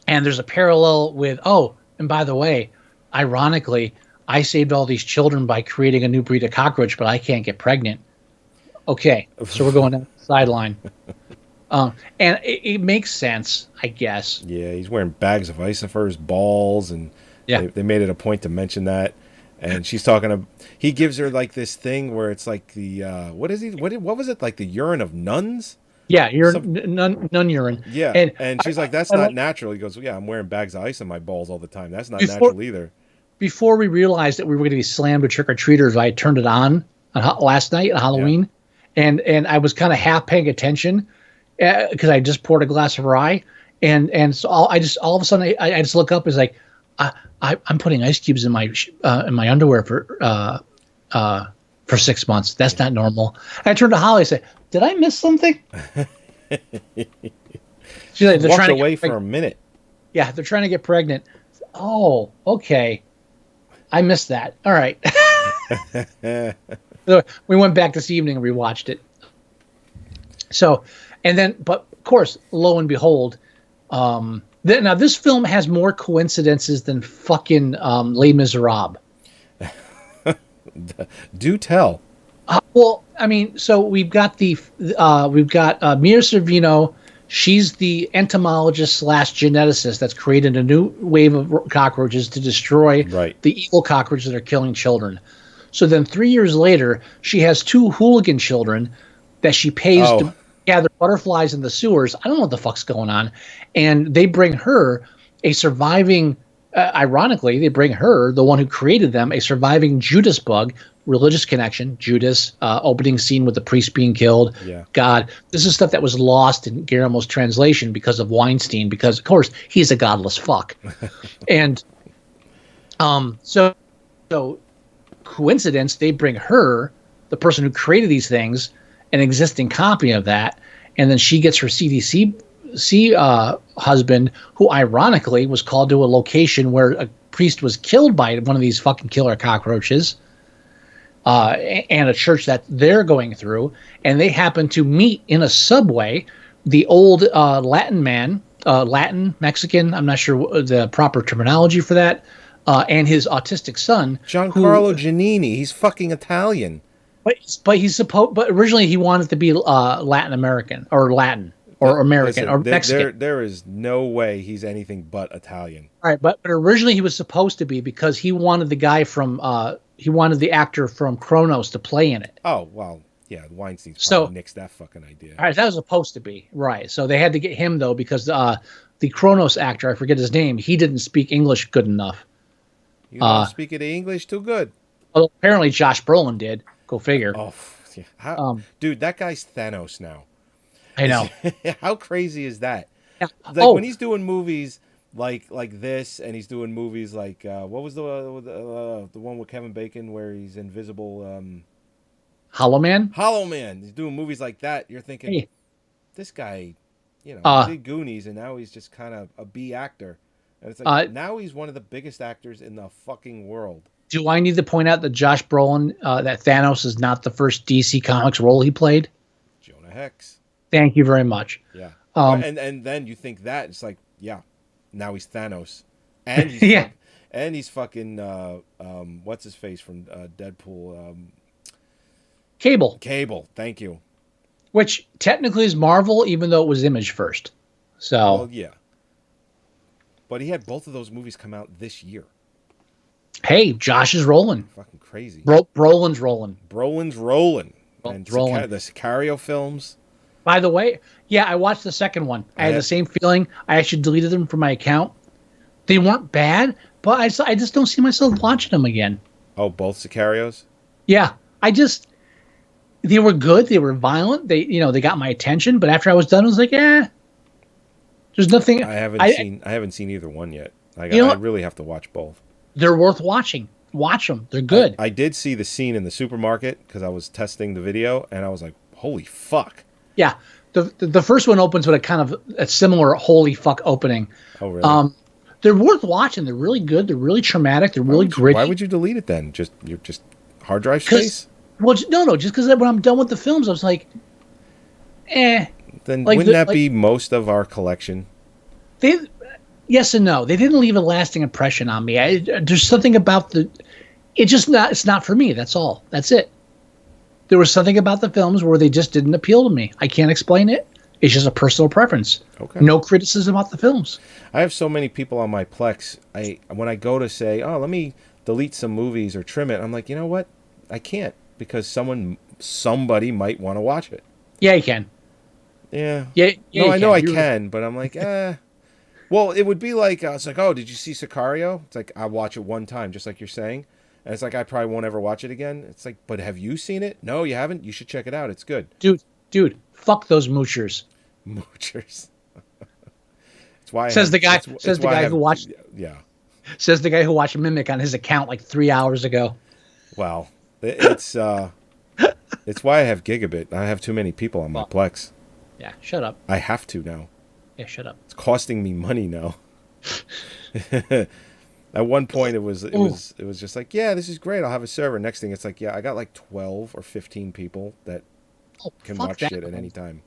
there's a parallel with, and by the way, ironically, I saved all these children by creating a new breed of cockroach, but I can't get pregnant. Okay, so we're going down the sideline. And it makes sense, I guess. Yeah, he's wearing bags of Isofers, balls, and they made it a point to mention that. And she's talking he gives her like this thing where it's like the what was it, like the urine of nuns? Yeah, nun urine. Yeah, and she's like, that's not natural. He goes, yeah, I'm wearing bags of ice in my balls all the time. That's not natural either. Before we realized that we were going to be slammed with trick-or-treaters, I turned it on last night on Halloween, and I was kind of half paying attention because I just poured a glass of rye, and so all of a sudden I just look up, it's like I'm putting ice cubes in my underwear for 6 months. That's not normal. And I turned to Holly and said, did I miss something? She's like, they're walked trying away for a minute. Yeah, they're trying to get pregnant. Oh, okay. I missed that. All right. So we went back this evening and rewatched it. So, but of course, lo and behold, now this film has more coincidences than fucking Les Miserables. Do tell. Well, I mean, so we've got Mia Sorvino. She's the entomologist / geneticist that's created a new wave of cockroaches to destroy the evil cockroaches that are killing children. So then 3 years later, she has 2 hooligan children that she pays to gather butterflies in the sewers. I don't know what the fuck's going on. And they bring her a surviving, ironically, they bring her, the one who created them, a surviving Judas bug, religious connection, Judas, opening scene with the priest being killed. Yeah. God, this is stuff that was lost in Guillermo's translation because of Weinstein, because, of course, he's a godless fuck. And so coincidence, they bring her, the person who created these things, an existing copy of that, and then she gets her CDC husband, who ironically was called to a location where a priest was killed by one of these fucking killer cockroaches, and a church that they're going through, and they happen to meet in a subway the old Latin man, Latin, Mexican, I'm not sure the proper terminology for that, and his autistic son. Giancarlo Giannini, he's fucking Italian. But he's supposed. But originally he wanted to be Latin American or Latin or American or Mexican. There is no way he's anything but Italian. All right, but originally he was supposed to be because he wanted the guy from he wanted the actor from Kronos to play in it. Oh well, yeah, Weinstein's probably nixed that fucking idea. All right, that was supposed to be right. So they had to get him though because the Kronos actor, I forget his name, he didn't speak English good enough. You don't speak the English too good. Well, apparently Josh Brolin did. Go figure. Oh, yeah. Dude, that guy's Thanos now. I know. How crazy is that? Yeah. Like when he's doing movies like this, and he's doing movies like what was the one with Kevin Bacon where he's invisible? Hollow Man. Hollow Man. He's doing movies like that. You're thinking, this guy, he did Goonies, and now he's just kind of a B actor. And it's like now he's one of the biggest actors in the fucking world. Do I need to point out that Josh Brolin, that Thanos is not the first DC Comics role he played? Jonah Hex. Thank you very much. Yeah. And then you think that it's like, yeah, now he's Thanos, and he's and he's fucking what's his face from Deadpool? Cable. Cable. Thank you. Which technically is Marvel, even though it was Image first. So. Well, yeah. But he had both of those movies come out this year. Hey, Josh is rolling. Fucking crazy. Brolin's rolling. Brolin's rolling. And rolling. The Sicario films. By the way, yeah, I watched the second one. I had the same feeling. I actually deleted them from my account. They weren't bad, but I just don't see myself watching them again. Oh, both Sicarios? Yeah. They were good. They were violent. They got my attention. But after I was done, I was like, there's nothing. I haven't seen either one yet. I really have to watch both. They're worth watching. Watch them. They're good. I did see the scene in the supermarket because I was testing the video, and I was like, holy fuck. Yeah. The first one opens with a similar holy fuck opening. Oh, really? They're worth watching. They're really good. They're really traumatic. They're really gritty. Why would you delete it then? You're just hard drive space? Well, no, just because when I'm done with the films, I was like, Then wouldn't that be most of our collection? Yes and no. They didn't leave a lasting impression on me. There's something about it's not for me. That's all. That's it. There was something about the films where they just didn't appeal to me. I can't explain it. It's just a personal preference. Okay. No criticism about the films. I have so many people on my Plex. When I go to say, oh, let me delete some movies or trim it, I'm like, you know what? I can't because somebody might want to watch it. Yeah, you can. Yeah. Yeah. No, I know I can, but I'm like, Well, it would be like, it's like, oh, did you see Sicario? It's like, I'll watch it one time, just like you're saying. And it's like, I probably won't ever watch it again. It's like, but have you seen it? No, you haven't? You should check it out. It's good. Dude, fuck those moochers. Moochers. It's why says the guy who watched. Yeah. Says the guy who watched Mimic on his account like 3 hours ago. Wow. It's why I have Gigabit. I have too many people on my Plex. Yeah, shut up. I have to now. Yeah, shut up. It's costing me money now. At one point, it was just like, yeah, this is great. I'll have a server. Next thing, it's like, yeah, I got like 12 or 15 people that can watch shit at any time.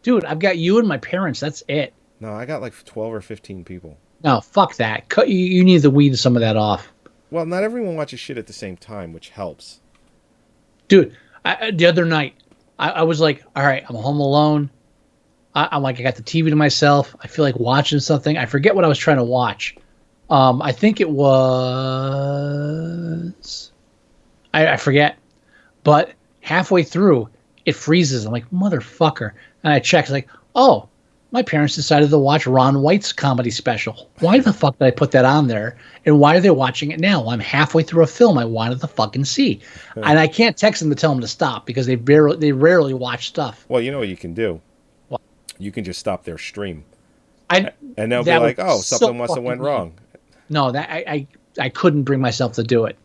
Dude, I've got you and my parents. That's it. No, I got like 12 or 15 people. No, fuck that. You need to weed some of that off. Well, not everyone watches shit at the same time, which helps. Dude, the other night, I was like, all right, I'm home alone. I'm like, I got the TV to myself. I feel like watching something. I forget what I was trying to watch. I think it was... I forget. But halfway through, it freezes. I'm like, motherfucker. And I check. It's like, oh, my parents decided to watch Ron White's comedy special. Why the fuck did I put that on there? And why are they watching it now? I'm halfway through a film I wanted to fucking see. And I can't text them to tell them to stop because they rarely watch stuff. Well, you know what you can do? What? You can just stop their stream. And they'll be like, oh, something must have went wrong. No, I couldn't bring myself to do it.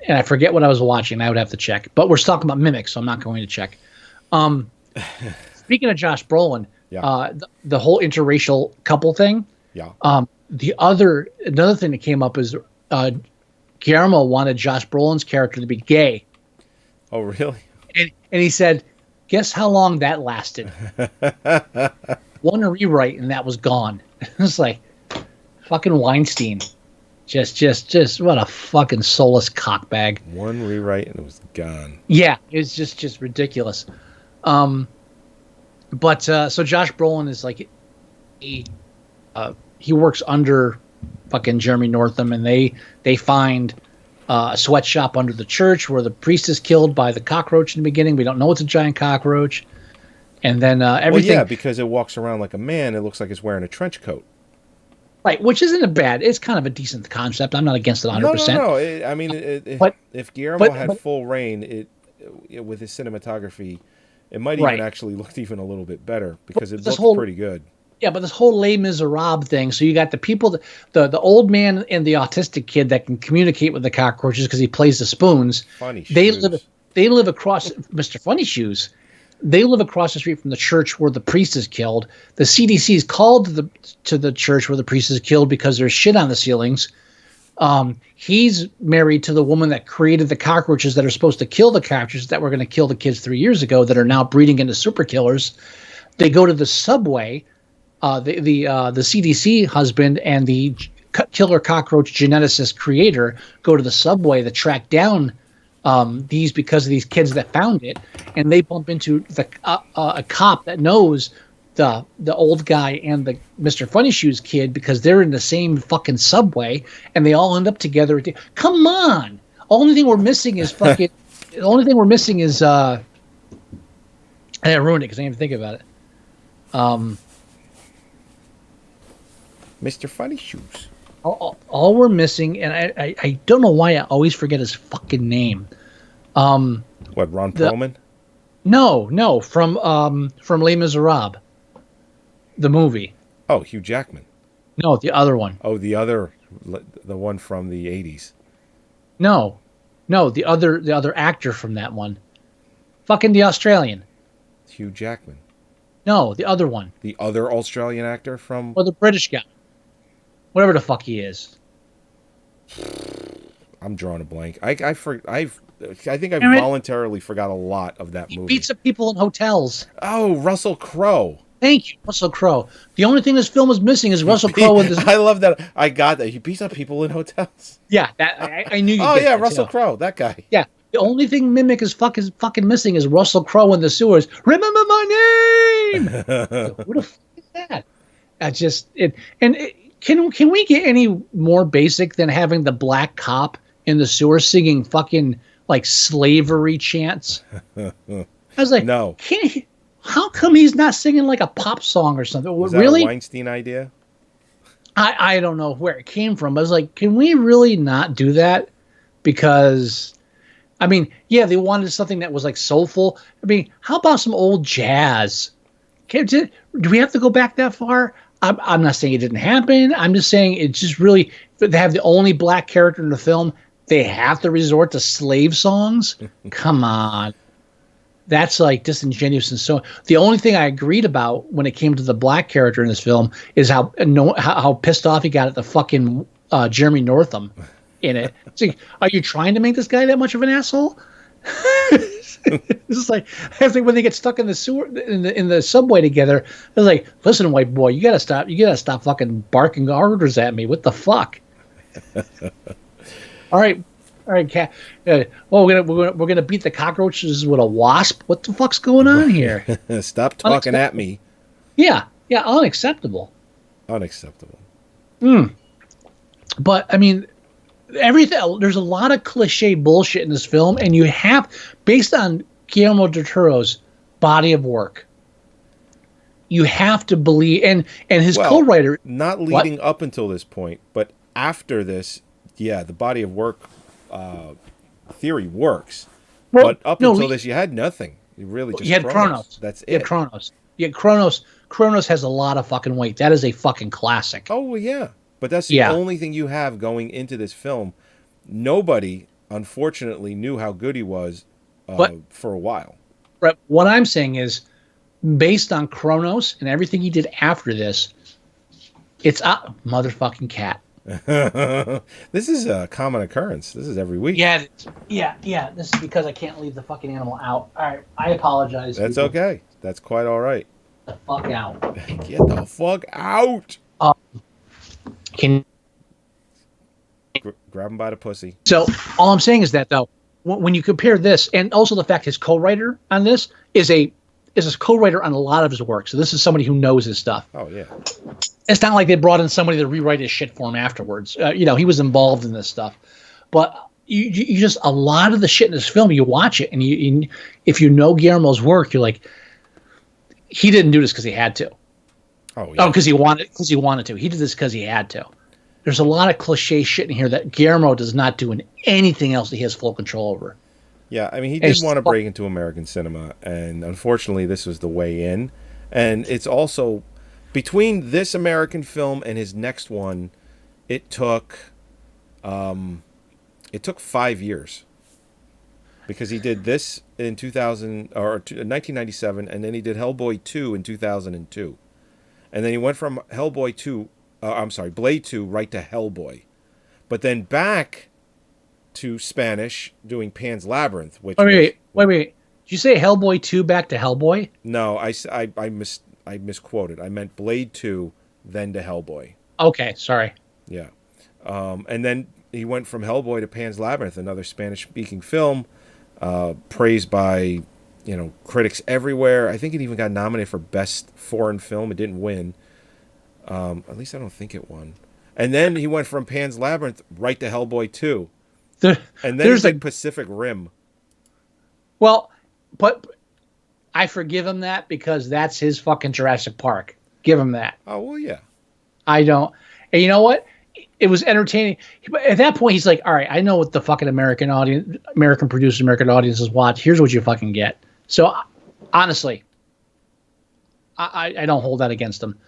And I forget what I was watching. I would have to check. But we're talking about Mimic, so I'm not going to check. Speaking of Josh Brolin, the whole interracial couple thing. Yeah. Another thing that came up is Guillermo wanted Josh Brolin's character to be gay. Oh, really? And he said, guess how long that lasted? One rewrite and that was gone. It's like, fucking Weinstein. Just what a fucking soulless cockbag. One rewrite and it was gone. Yeah, it's just ridiculous. But so Josh Brolin is like, he works under fucking Jeremy Northam, and they find a sweatshop under the church where the priest is killed by the cockroach in the beginning. We don't know it's a giant cockroach. And then everything. Well, yeah, because it walks around like a man. It looks like it's wearing a trench coat. Right, which isn't a bad. It's kind of a decent concept. I'm not against it 100%. No. I mean, if Guillermo had full reign, with his cinematography, it might even actually look even a little bit better because it looks pretty good. Yeah, but this whole Les Miserables thing. So you got the people, the old man and the autistic kid that can communicate with the cockroaches because he plays the spoons. Funny shoes. They live across Mr. Funny Shoes. They live across the street from the church where the priest is killed. The CDC is called to the church where the priest is killed because there's shit on the ceilings. He's married to the woman that created the cockroaches that are supposed to kill the cockroaches that were going to kill the kids 3 years ago that are now breeding into super killers. They go to the subway. The CDC husband and the killer cockroach geneticist creator go to the subway to track down these because of these kids that found it, and they bump into a cop that knows the old guy and the Mr. Funny Shoes kid because they're in the same fucking subway, and they all end up together. Come on! Only thing we're missing is fucking. The only thing we're missing is I ruined it because I didn't even think about it. Mr. Funny Shoes. All we're missing, and I don't know why I always forget his fucking name. What, Ron Perlman? No, from Les Miserables, the movie. Oh, Hugh Jackman. No, the other one. Oh, the one from the 80s. No, the other actor from that one. Fucking the Australian. Hugh Jackman. No, the other one. The other Australian actor from... Or the British guy. Whatever the fuck he is. I'm drawing a blank. I think I voluntarily forgot a lot of that movie. He beats up people in hotels. Oh, Russell Crowe. Thank you, Russell Crowe. The only thing this film is missing is Russell Crowe. I love that. I got that. He beats up people in hotels. Yeah, I knew you. Oh yeah, Russell Crowe, that guy. Yeah. The only thing Mimic is fucking missing is Russell Crowe in the sewers. Remember my name. Who the fuck is that? Can we get any more basic than having the black cop in the sewer singing fucking like slavery chants? I was like, no. How come he's not singing like a pop song or something? Was that really? a Weinstein idea? I don't know where it came from. I was like, can we really not do that? Because, I mean, yeah, they wanted something that was like soulful. I mean, how about some old jazz? Do we have to go back that far? I'm not saying it didn't happen. I'm just saying it's just really, they have the only black character in the film. They have to resort to slave songs. Come on. That's like disingenuous. And so the only thing I agreed about when it came to the black character in this film is how pissed off he got at the fucking Jeremy Northam in it. It's like, are you trying to make this guy that much of an asshole? It's like when they get stuck in the sewer in the subway together. It's like, listen, white boy, you gotta stop fucking barking orders at me. What the fuck? All right, cat. We're gonna beat the cockroaches with a wasp. What the fuck's going on here? Stop talking at me. Yeah, unacceptable. Unacceptable. But I mean, everything. There's a lot of cliche bullshit in this film, and you have, based on Guillermo Del Toro's body of work, you have to believe, and his co-writer. Not leading up until this point, but after this, yeah, the body of work theory works. Well, but up until this, you had nothing. You really just had Chronos. That's it. You had Chronos. Yeah, Chronos has a lot of fucking weight. That is a fucking classic. Oh, well, yeah. But that's the only thing you have going into this film. Nobody, unfortunately, knew how good he was for a while. Right. What I'm saying is, based on Chronos and everything he did after this, it's a motherfucking cat. This is a common occurrence. This is every week. Yeah. This is because I can't leave the fucking animal out. All right, I apologize. That's okay. That's quite all right. Get the fuck out. Get the fuck out. Grab him by the pussy. So all I'm saying is that, though, when you compare this, and also the fact his co-writer on this is a co-writer on a lot of his work. So this is somebody who knows his stuff. Oh yeah. It's not like they brought in somebody to rewrite his shit for him afterwards. He was involved in this stuff. But you just, a lot of the shit in this film, you watch it, and if you know Guillermo's work, you're like, he didn't do this because he had to. Oh yeah. Because he wanted to. He did this because he had to. There's a lot of cliche shit in here that Guillermo does not do in anything else that he has full control over. Yeah, I mean, he did want to break into American cinema, and unfortunately, this was the way in. And it's also, between this American film and his next one, it took 5 years. Because he did this in 1997, and then he did Hellboy 2 in 2002. And then he went from Blade 2 right to Hellboy. But then back to Spanish doing Pan's Labyrinth, which wait. Did you say Hellboy 2 back to Hellboy? No, I misquoted. I meant Blade 2 then to Hellboy. Okay, sorry. Yeah. And then he went from Hellboy to Pan's Labyrinth, another Spanish-speaking film, praised by, critics everywhere. I think it even got nominated for Best Foreign Film. It didn't win. At least I don't think it won. And then he went from Pan's Labyrinth right to Hellboy 2. And then he did Pacific Rim. Well, but I forgive him that because that's his fucking Jurassic Park. Give him that. Oh, well, yeah. I don't. And you know what? it was entertaining. But at that point, he's like, all right, I know what the fucking American producers, American audiences watch. Here's what you fucking get. So honestly, I don't hold that against him.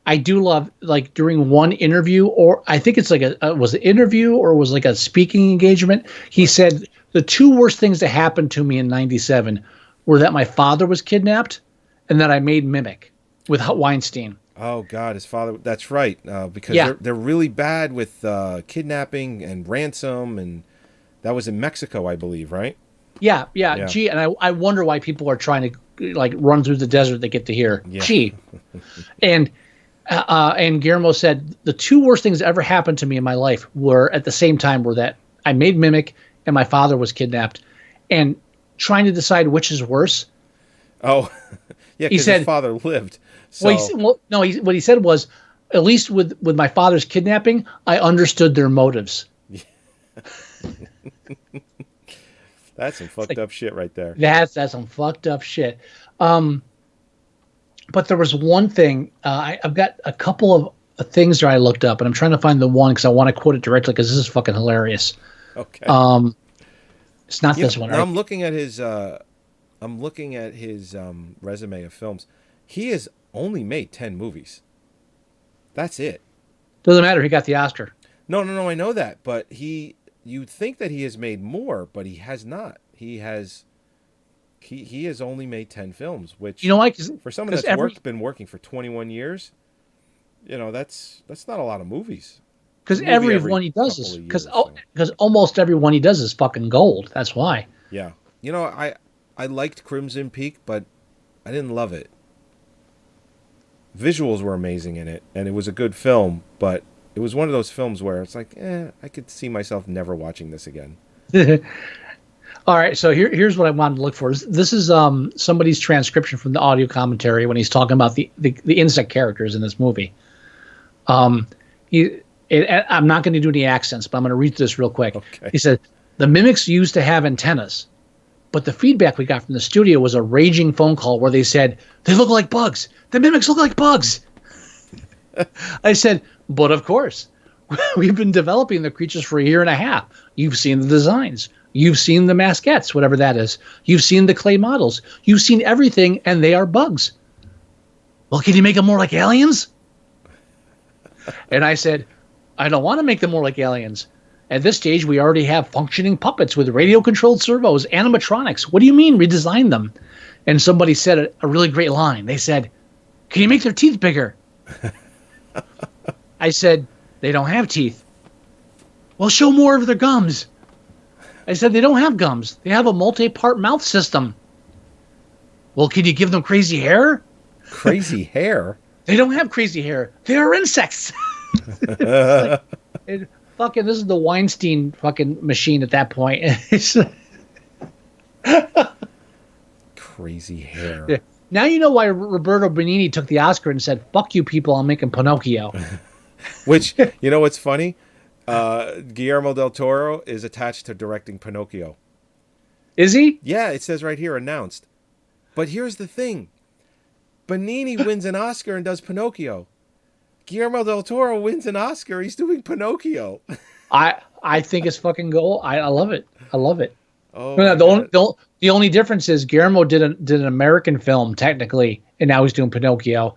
I do love, like, during one interview, or I think it's like was an interview or was like a speaking engagement. He said the two worst things that happened to me in '97 were that my father was kidnapped and that I made Mimic with Weinstein. Oh God, his father. That's right. Because they're really bad with kidnapping and ransom, and that was in Mexico, I believe, right? Yeah. Gee, and I wonder why people are trying to, like, run through the desert to get to here. Yeah. Gee, and Guillermo said the two worst things that ever happened to me in my life were at the same time were that I made Mimic and my father was kidnapped, and trying to decide which is worse. Oh, yeah, because his father lived. So. What he said was, at least with my father's kidnapping, I understood their motives. That's some fucked up shit right there. That's some fucked up shit. But there was one thing. I've got a couple of things that I looked up, and I'm trying to find the one because I want to quote it directly because this is fucking hilarious. Okay. It's not this one. Right? I'm looking at his. Resume of films. He has only made 10 movies. That's it. Doesn't matter. He got the Oscar. No. I know that, but you'd think that he has made more, but he has not. He has only made 10 films, which, you know, like, for someone that's been working for 21 years, you know, that's not a lot of movies. Because every one he does is because almost every one he does is fucking gold. That's why. Yeah, you know, I liked Crimson Peak, but I didn't love it. Visuals were amazing in it, and it was a good film, but it was one of those films where it's like, I could see myself never watching this again. All right, so here's what I wanted to look for. This is somebody's transcription from the audio commentary when he's talking about the insect characters in this movie. I'm not going to do any accents, but I'm going to read this real quick. Okay. He said, the mimics used to have antennas, but the feedback we got from the studio was a raging phone call where they said, they look like bugs. The mimics look like bugs. I said, but of course, we've been developing the creatures for a year and a half. You've seen the designs. You've seen the masquettes, whatever that is. You've seen the clay models. You've seen everything, and they are bugs. Well, can you make them more like aliens? And I said, I don't want to make them more like aliens. At this stage, we already have functioning puppets with radio-controlled servos, animatronics. What do you mean redesign them? And somebody said a really great line. They said, can you make their teeth bigger? I said, they don't have teeth. Well, show more of their gums. I said, they don't have gums. They have a multi-part mouth system. Well, can you give them crazy hair? Crazy hair? They don't have crazy hair. They are insects. This is the Weinstein fucking machine at that point. Crazy hair. Yeah. Now you know why Roberto Benigni took the Oscar and said, fuck you people, I'm making Pinocchio. Which, you know what's funny? Guillermo Del Toro is attached to directing Pinocchio. Is he? Yeah, it says right here, announced. But here's the thing. Benigni wins an Oscar and does Pinocchio. Guillermo Del Toro wins an Oscar, he's doing Pinocchio. I think it's fucking gold. I love it. I love it. Oh, the only difference is Guillermo did an American film, technically, and now he's doing Pinocchio.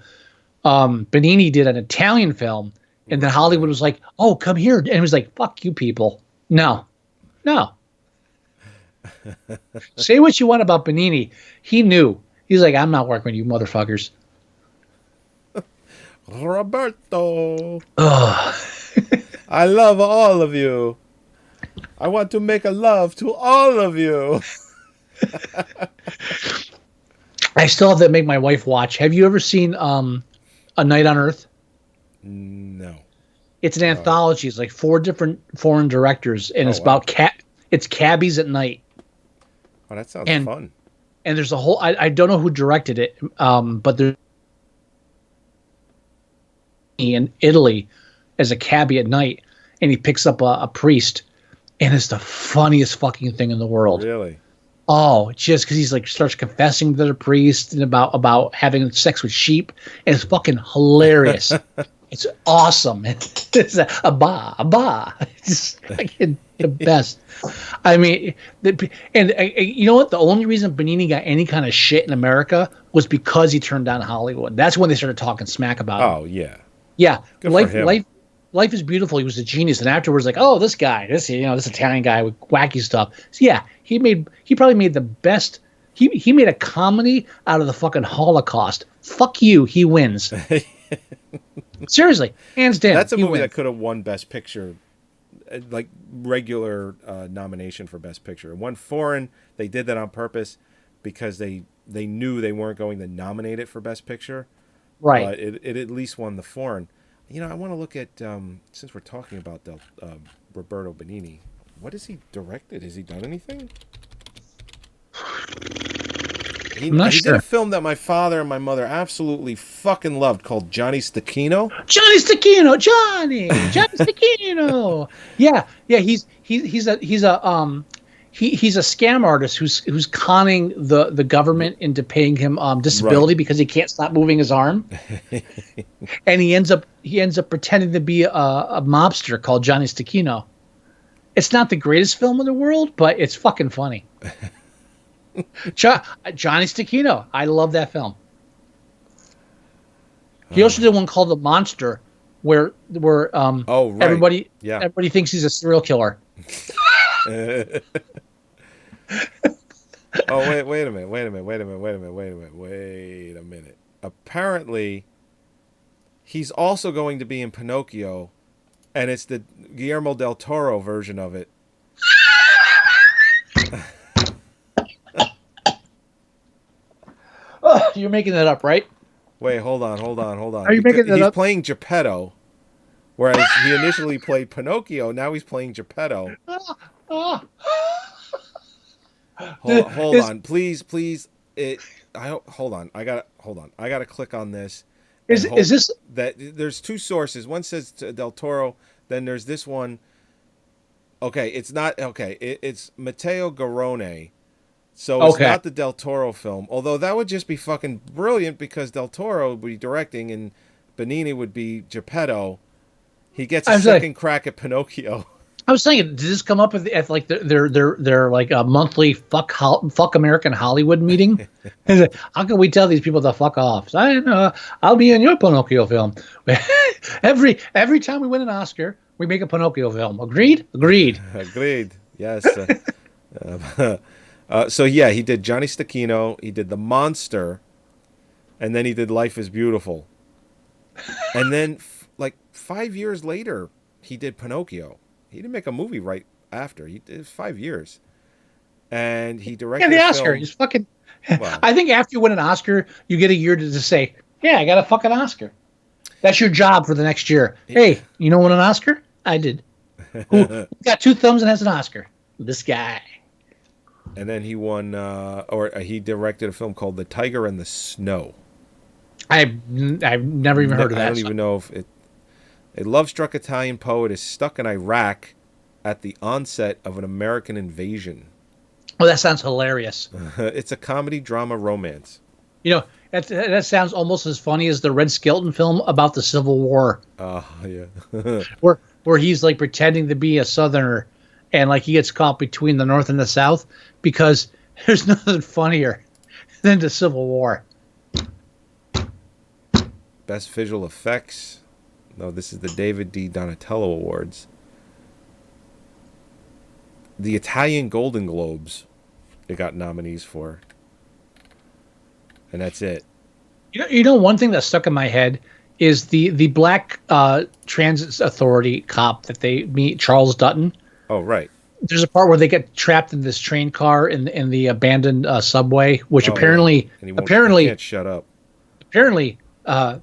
Benigni did an Italian film, and then Hollywood was like, oh, come here. And he was like, fuck you people. No. Say what you want about Benigni. He knew. He's like, I'm not working with you motherfuckers. Roberto. I love all of you. I want to make a love to all of you. I still have to make my wife watch. Have you ever seen A Night on Earth? No. It's an anthology. It's like 4 different foreign directors, and it's about it's cabbies at night. Oh, that sounds fun. And there's a whole. I don't know who directed it, but there's in Italy as a cabbie at night, and he picks up a priest, and it's the funniest fucking thing in the world. Really? Oh, just because he's like starts confessing to the priest and about having sex with sheep, and it's fucking hilarious. It's awesome. It's a ba. It's fucking the best. I mean, and you know what? The only reason Benigni got any kind of shit in America was because he turned down Hollywood. That's when they started talking smack about him. Oh yeah. Yeah, Good for him. Life is Beautiful. He was a genius, and afterwards, like, oh, this guy, this Italian guy with wacky stuff. So yeah, he probably made the best. He made a comedy out of the fucking Holocaust. Fuck you, he wins. Seriously, hands down. That's a movie that could have won Best Picture, like regular nomination for Best Picture. It won foreign. They did that on purpose because they knew they weren't going to nominate it for Best Picture. Right. But it at least won the foreign. You know, I want to look at, since we're talking about Roberto Benigni, what has he directed? Has he done anything? He did a film that my father and my mother absolutely fucking loved called Johnny Stecchino. Johnny Stecchino. Yeah. He's a scam artist who's conning the government into paying him disability because he can't stop moving his arm, and he ends up pretending to be a mobster called Johnny Stecchino. It's not the greatest film in the world, but it's fucking funny. Johnny Stecchino. I love that film. He also did one called The Monster, where everybody thinks he's a serial killer. Wait a minute. Apparently, he's also going to be in Pinocchio, and it's the Guillermo Del Toro version of it. You're making that up, right? Wait, hold on. Are you making that up? He's playing Geppetto, whereas he initially played Pinocchio. Now he's playing Geppetto. Hold on, please. Hold on. I gotta click on this. Is this that? There's two sources. One says Del Toro. Then there's this one. Okay, it's not okay. It's Matteo Garrone. So it's not the Del Toro film. Although that would just be fucking brilliant because Del Toro would be directing and Benigni would be Geppetto. He gets a second crack at Pinocchio. I was thinking, did this come up at like their like a monthly fuck American Hollywood meeting? How can we tell these people to fuck off? So I'll be in your Pinocchio film. every time we win an Oscar, we make a Pinocchio film. Agreed. Yes. So yeah, he did Johnny Stecchino. He did The Monster, and then he did Life is Beautiful. And then, like 5 years later, he did Pinocchio. He didn't make a movie right after. He did 5 years, and he directed the Oscar. He's fucking. Well, I think after you win an Oscar, you get a year to just say, "Yeah, I got a fucking Oscar." That's your job for the next year. Hey, you know, win an Oscar? I did. Who got 2 thumbs and has an Oscar? This guy. And then he won, he directed a film called The Tiger and the Snow. I've never even heard of that. I don't even know if it. A love-struck Italian poet is stuck in Iraq at the onset of an American invasion. Oh, that sounds hilarious. It's a comedy, drama, romance. You know, that sounds almost as funny as the Red Skelton film about the Civil War. Yeah. where he's like pretending to be a Southerner, and like he gets caught between the North and the South because there's nothing funnier than the Civil War. Best visual effects. No, this is the David D. Donatello Awards. The Italian Golden Globes, it got nominees for. And that's it. You know, one thing that stuck in my head is the Black Transit Authority cop that they meet, Charles Dutton. Oh, right. There's a part where they get trapped in this train car in the abandoned subway, which apparently he can't shut up. Apparently,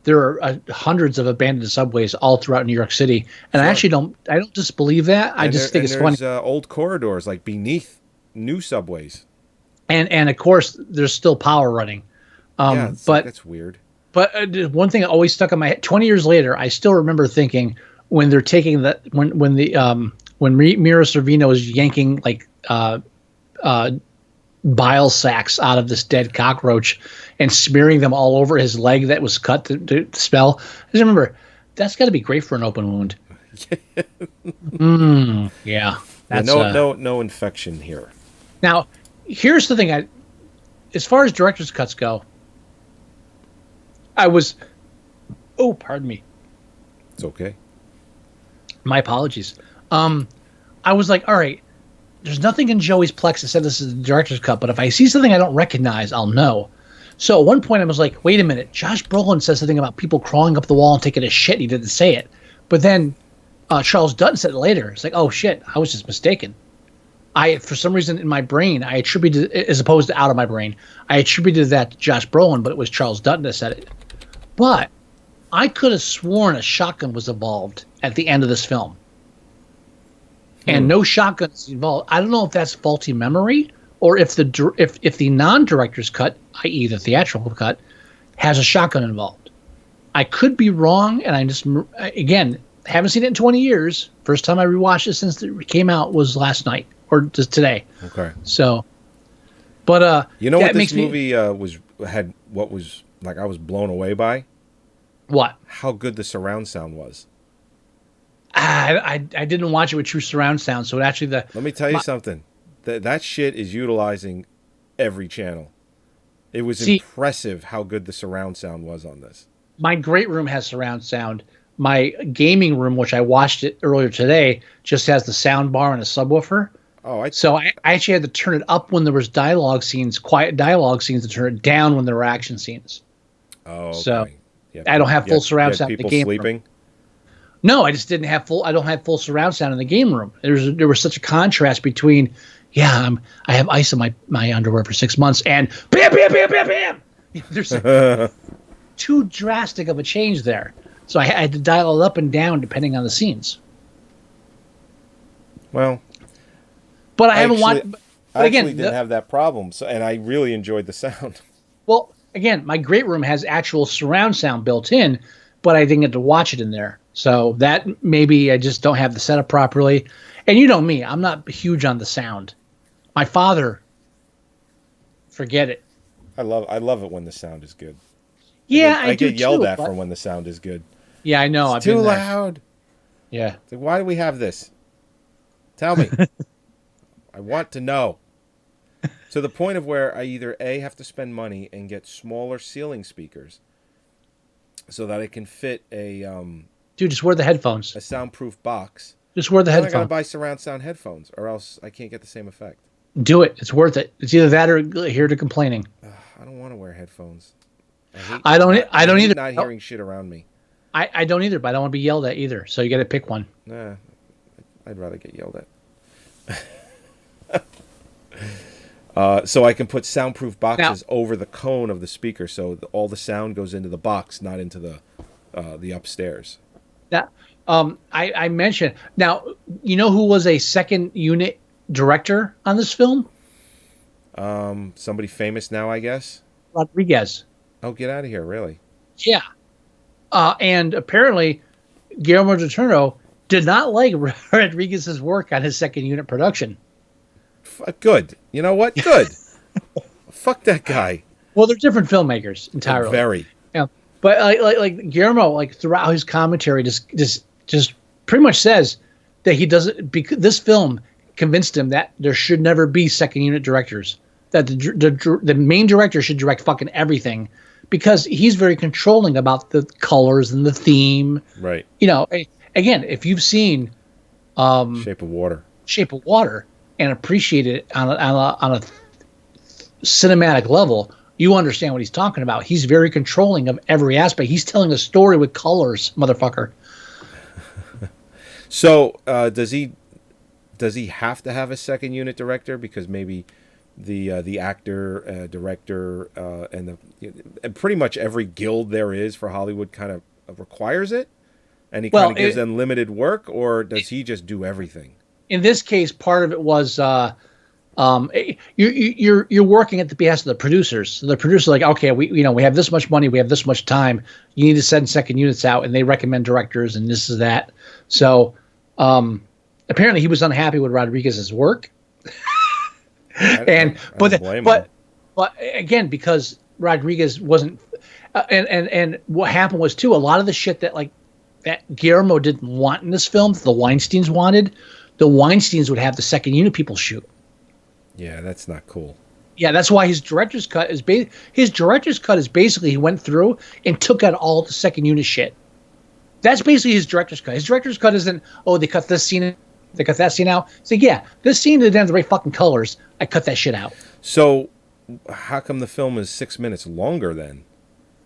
there are hundreds of abandoned subways all throughout New York City, and I actually don't disbelieve that. I just think it's funny. There's old corridors like beneath new subways, and of course there's still power running. But that's weird. But one thing that always stuck in my head. 20 years later, I still remember thinking when they're taking when Mira Sorvino is yanking like bile sacks out of this dead cockroach and smearing them all over his leg that was cut to spell. I just remember that's got to be great for an open wound. Yeah. That's no infection here. Now, here's the thing. As far as director's cuts go, pardon me. It's okay. My apologies. I was like, all right, there's nothing in Joey's Plex that said this is the director's cut, but if I see something I don't recognize, I'll know. So at one point I was like, wait a minute, Josh Brolin says something about people crawling up the wall and taking a shit. He didn't say it. But then Charles Dutton said it later. It's like, oh shit, I was just mistaken. For some reason in my brain, I attributed, as opposed to out of my brain, I attributed that to Josh Brolin, but it was Charles Dutton that said it. But I could have sworn a shotgun was involved at the end of this film. And no shotguns involved. I don't know if that's faulty memory or if the non-director's cut, i.e. the theatrical cut, has a shotgun involved. I could be wrong, and I just, again, haven't seen it in 20 years. First time I rewatched it since it came out was last night or just today. Okay. So, but you know what this movie I was blown away by? What? How good the surround sound was. I didn't watch it with true surround sound, so it actually Let me tell you something. That shit is utilizing every channel. It was impressive how good the surround sound was on this. My great room has surround sound. My gaming room, which I watched it earlier today, just has the sound bar and a subwoofer. So I actually had to turn it up when there was dialogue scenes, quiet dialogue scenes, to turn it down when there were action scenes. Oh, okay. So I don't have full surround sound in the game sleeping? room. No, I just didn't have full. I don't have full surround sound in the game room. There was such a contrast between, I have ice in my underwear for 6 months, and bam, bam, bam, bam, bam. There's too drastic of a change there, so I had to dial it up and down depending on the scenes. Well, but I haven't watched. I actually didn't have that problem, and I really enjoyed the sound. Well, again, my great room has actual surround sound built in, but I didn't get to watch it in there. So that maybe I just don't have the setup properly. And you know me, I'm not huge on the sound. My father, forget it. I love it when the sound is good. Yeah, I get yelled at from when the sound is good. Yeah, I know. It's too loud. Yeah. It's like, why do we have this? Tell me. I want to know. To the point of where I either A, have to spend money and get smaller ceiling speakers so that I can fit a dude, just wear the headphones. A soundproof box. Just wear the headphones. I gotta buy surround sound headphones, or else I can't get the same effect. Do it. It's worth it. It's either that or here to complaining. I don't want to wear headphones. I don't either. Not hearing shit around me. I don't either, but I don't want to be yelled at either. So you got to pick one. Nah, I'd rather get yelled at. So I can put soundproof boxes over the cone of the speaker, so all the sound goes into the box, not into the upstairs. That I mentioned. Now, you know who was a second unit director on this film? Somebody famous now, I guess. Rodriguez. Oh, get out of here! Really? Yeah. And apparently, Guillermo Del Toro did not like Rodriguez's work on his second unit production. Good. You know what? Good. Fuck that guy. Well, they're different filmmakers entirely. Very. Yeah. But like Guillermo, like throughout his commentary, just pretty much says that he doesn't. Because this film convinced him that there should never be second unit directors. That the main director should direct fucking everything, because he's very controlling about the colors and the theme. Right. You know, again, if you've seen Shape of Water, and appreciate it on a cinematic level, you understand what he's talking about. He's very controlling of every aspect. He's telling a story with colors, motherfucker. So does he have to have a second unit director, because maybe the actor, director, and pretty much every guild there is for Hollywood kind of requires it, and he kind of gives them limited work, or does he just do everything? In this case, part of it was you're working at the behest of the producers. So the producers are like, okay, we have this much money, we have this much time. You need to send second units out, and they recommend directors, and this is that. So apparently, he was unhappy with Rodriguez's work. But again, because Rodriguez wasn't, and what happened was too, a lot of the shit that like that Guillermo didn't want in this film, that the Weinsteins wanted, the Weinsteins would have the second unit people shoot. Yeah, that's not cool. Yeah, that's why his director's cut is basically he went through and took out all the second unit shit. That's basically his director's cut. His director's cut isn't, oh, they cut this scene, they cut that scene out. It's like, yeah, this scene didn't have the right fucking colors. I cut that shit out. So, how come the film is 6 minutes longer then?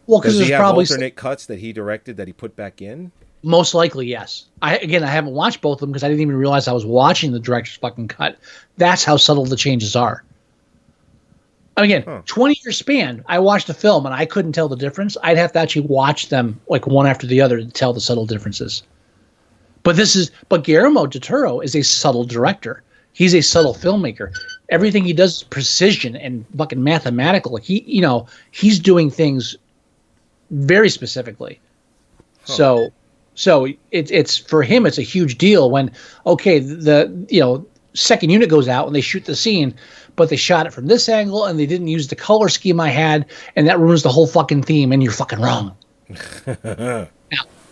Well, because does he there's have probably alternate cuts that he directed that he put back in? Most likely, yes. I haven't watched both of them because I didn't even realize I was watching the director's fucking cut. That's how subtle the changes are. Again, 20-year span, I watched a film and I couldn't tell the difference. I'd have to actually watch them like one after the other to tell the subtle differences. But Guillermo Del Toro is a subtle director. He's a subtle filmmaker. Everything he does is precision and fucking mathematical. He's doing things very specifically. So it's for him, it's a huge deal when, okay, the second unit goes out and they shoot the scene, but they shot it from this angle and they didn't use the color scheme I had, and that ruins the whole fucking theme, and you're fucking wrong. Now,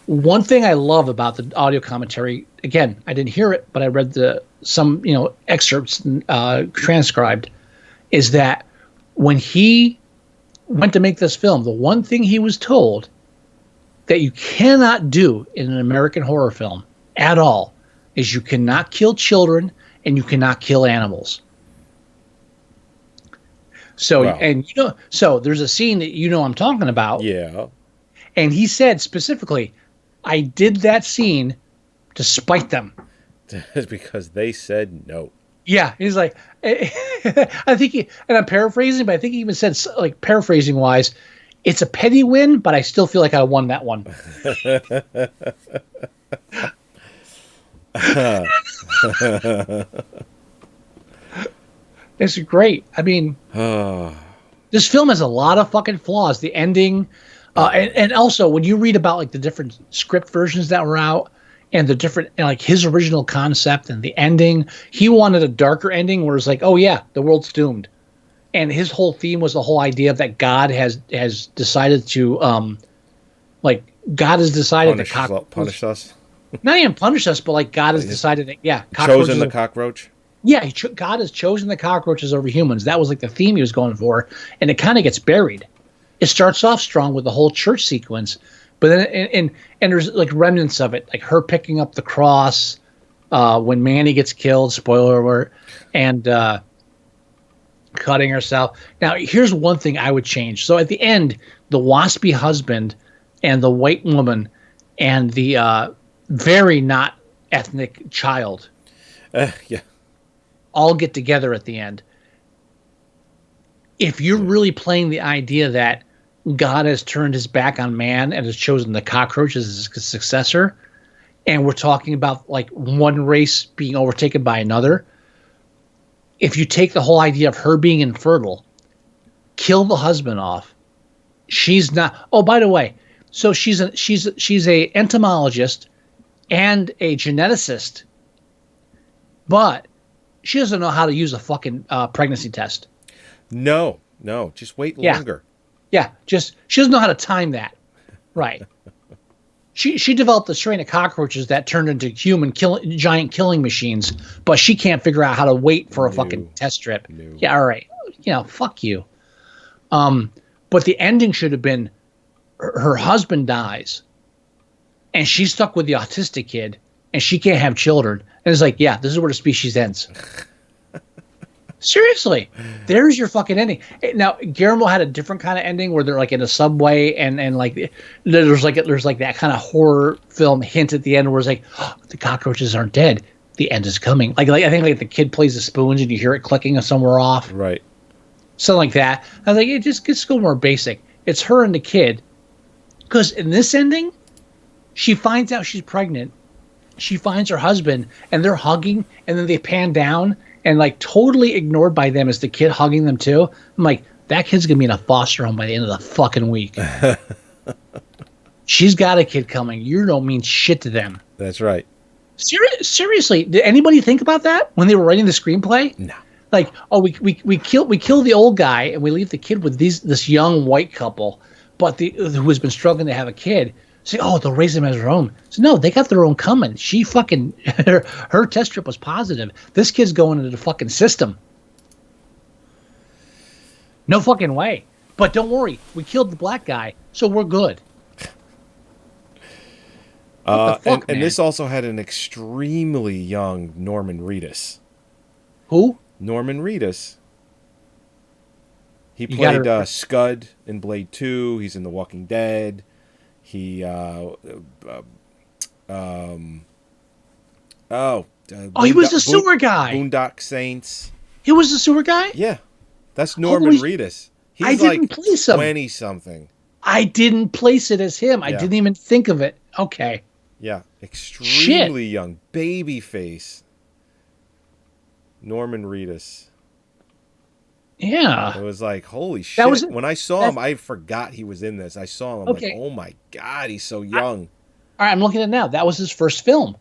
one thing I love about the audio commentary, again, I didn't hear it, but I read some excerpts transcribed, is that when he went to make this film, the one thing he was told that you cannot do in an American horror film at all is you cannot kill children and you cannot kill animals. So, wow. So there's a scene that I'm talking about. Yeah. And he said specifically, I did that scene to spite them. Because they said no. Yeah. He's like, I think and I'm paraphrasing, but I think he even said, like, paraphrasing wise, it's a petty win, but I still feel like I won that one. It's great. I mean, this film has a lot of fucking flaws. The ending, and also when you read about like the different script versions that were out and the different, like his original concept and the ending, he wanted a darker ending where it's like, oh yeah, the world's doomed. And his whole theme was the whole idea that God has decided to, God has decided to punish us. Not even punish us, but like God has decided that, chosen the cockroach. Yeah, God has chosen the cockroaches over humans. That was like the theme he was going for, and it kind of gets buried. It starts off strong with the whole church sequence, but then and there's like remnants of it, like her picking up the cross when Manny gets killed. Spoiler alert, and cutting herself. Now, here's one thing I would change. So at the end, the waspy husband and the white woman and the very not ethnic child. Yeah. All get together at the end. If you're really playing the idea that God has turned his back on man and has chosen the cockroach as his successor, and we're talking about like one race being overtaken by another, if you take the whole idea of her being infertile, kill the husband off. She's not. Oh, by the way, so she's a entomologist and a geneticist, but she doesn't know how to use a fucking pregnancy test. No, just wait longer. Yeah, she doesn't know how to time that. Right. She developed a strain of cockroaches that turned into giant killing machines, but she can't figure out how to wait for a fucking test strip. No. Yeah, all right. Fuck you. But the ending should have been her husband dies, and she's stuck with the autistic kid, and she can't have children. And it's like, yeah, this is where the species ends. Seriously, there's your fucking ending. Now, Guillermo had a different kind of ending where they're like in a subway and like there's like that kind of horror film hint at the end where it's like, oh, the cockroaches aren't dead. The end is coming. Like I think like the kid plays the spoons and you hear it clicking somewhere off. Right. Something like that. I was like, it just go more basic. It's her and the kid. Because in this ending, she finds out she's pregnant. She finds her husband and they're hugging, and then they pan down and like totally ignored by them is the kid hugging them too. I'm like, that kid's gonna be in a foster home by the end of the fucking week. She's got a kid coming. You don't mean shit to them. That's right. Seriously, did anybody think about that when they were writing the screenplay? No. Like, oh, we kill the old guy and we leave the kid with this young white couple, but who has been struggling to have a kid. Say, oh, they'll raise them as their own. So no, they got their own coming. She fucking her test strip was positive. This kid's going into the fucking system. No fucking way. But don't worry, we killed the black guy, so we're good. And this also had an extremely young Norman Reedus. Who? Norman Reedus. He played Scud in Blade 2. He's in The Walking Dead. He, he was the sewer guy. Boondock Saints. He was the sewer guy? Yeah. That's Norman Reedus. He's I didn't place him. 20-something. I didn't place it as him. I didn't even think of it. Okay. Yeah. Extremely young. Baby face. Norman Reedus. Yeah. It was like, holy shit. When I saw him, I forgot he was in this. I saw him. I'm like, oh my God, he's so young. All right, I'm looking at it now. That was his first film.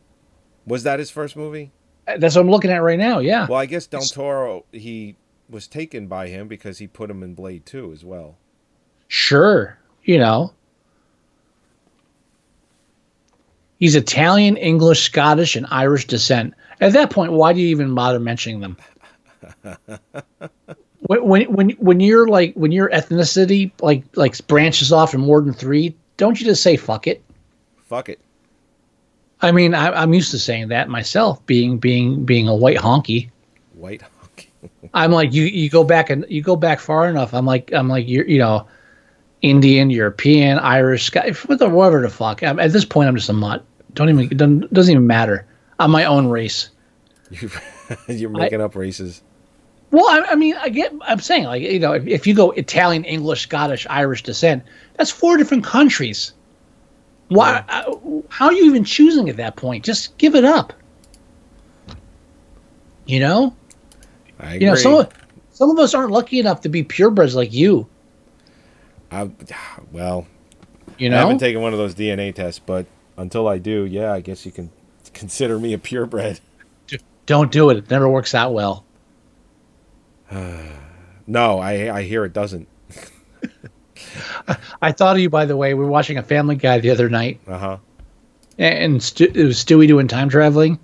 Was that his first movie? That's what I'm looking at right now, yeah. Well, I guess Del Toro, he was taken by him because he put him in Blade 2 as well. Sure. You know. He's Italian, English, Scottish, and Irish descent. At that point, why do you even bother mentioning them? When your ethnicity like branches off in more than 3, don't you just say fuck it? Fuck it. I mean, I'm used to saying that myself, being a white honky. White honky. I'm like you go back far enough. I'm like you're Indian, European, Irish, Scottish, whatever the fuck. At this point, I'm just a mutt. It doesn't even matter. I'm my own race. You're making up races. Well, I'm saying, like, you know, if you go Italian, English, Scottish, Irish descent, that's 4 different countries. Why? How are you even choosing at that point? Just give it up. You know? I agree. You know, some of us aren't lucky enough to be purebreds like you. Well, you know? I haven't taken one of those DNA tests, but until I do, yeah, I guess you can consider me a purebred. Don't do it. It never works out well. No, I hear it doesn't. I thought of you, by the way. We were watching a Family Guy the other night. Uh-huh. And it was Stewie doing time traveling.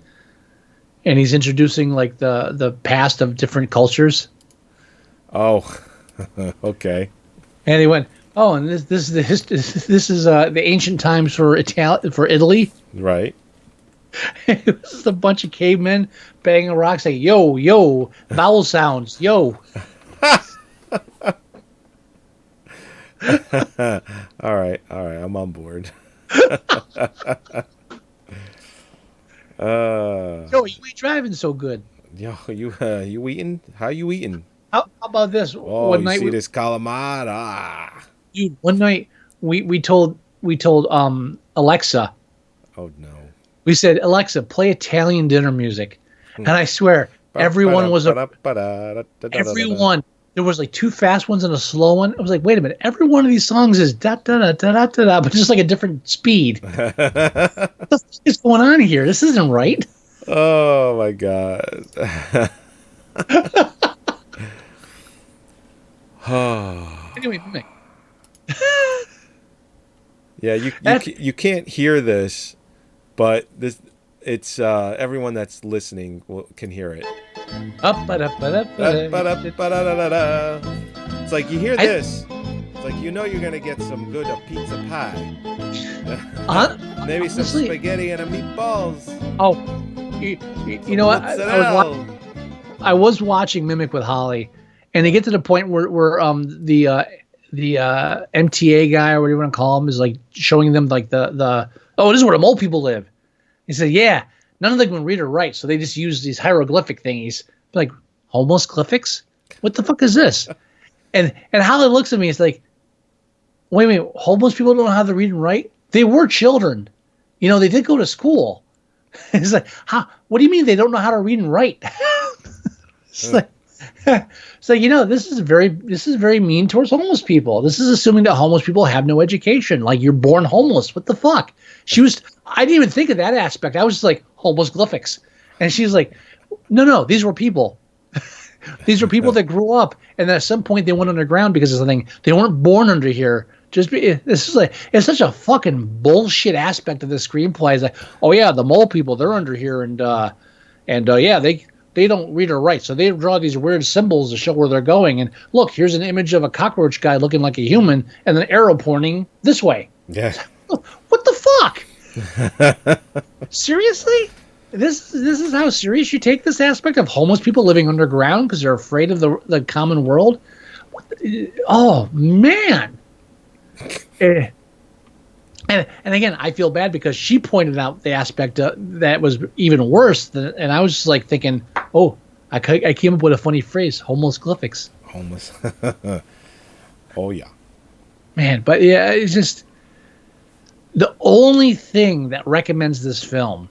And he's introducing, like, the past of different cultures. Oh, okay. And he went, oh, and this is the ancient times for Italy. Right. This is a bunch of cavemen banging rocks, saying, yo, yo, vowel sounds, yo. All right, I'm on board. Yo, you ain't driving so good. Yo, you eating? How you eating? How about this? Oh, one you night see this calamari? Ah. Dude, one night we told Alexa. Oh no. We said, Alexa, play Italian dinner music. And I swear, everyone was everyone. There was like 2 fast ones and a slow one. I was like, wait a minute, every one of these songs is da da da da da da, but just like a different speed. What the fuck is going on here? This isn't right. Oh my god. Anyway, yeah, you can't hear this, but it's everyone that's listening can hear it. It's like you hear this. It's like you know you're gonna get some good pizza pie. Maybe some spaghetti and meatballs. Oh, you know what? I was watching Mimic with Holly, and they get to the point where the MTA guy or whatever you want to call him is like showing them like the this is where the mole people live. He said, yeah, none of them can read or write, so they just use these hieroglyphic thingies. Like, homeless glyphics? What the fuck is this? And Holly looks at me, it's like, wait a minute, homeless people don't know how to read and write? They were children. You know, they did go to school. It's like, what do you mean they don't know how to read and write? It's like, so, you know, this is very mean towards homeless people. This is assuming that homeless people have no education. Like, you're born homeless. What the fuck? I didn't even think of that aspect. I was just like, homeless glyphics. And she's like, no, these were people. These were people that grew up, and then at some point they went underground because of something. They weren't born under here It's such a fucking bullshit aspect of the screenplay. It's like, oh yeah, the mole people, they're under here, and yeah, they don't read or write, so they draw these weird symbols to show where they're going. And look, here's an image of a cockroach guy looking like a human, and an arrow pointing this way. Yeah. What the fuck? Seriously? This is how serious you take this aspect of homeless people living underground because they're afraid of the common world? Oh, man. And again, I feel bad because she pointed out the aspect that was even worse. And I was just like thinking, oh, I came up with a funny phrase, homeless glyphics. Homeless. Oh, yeah. Man, but yeah, it's just the only thing that recommends this film.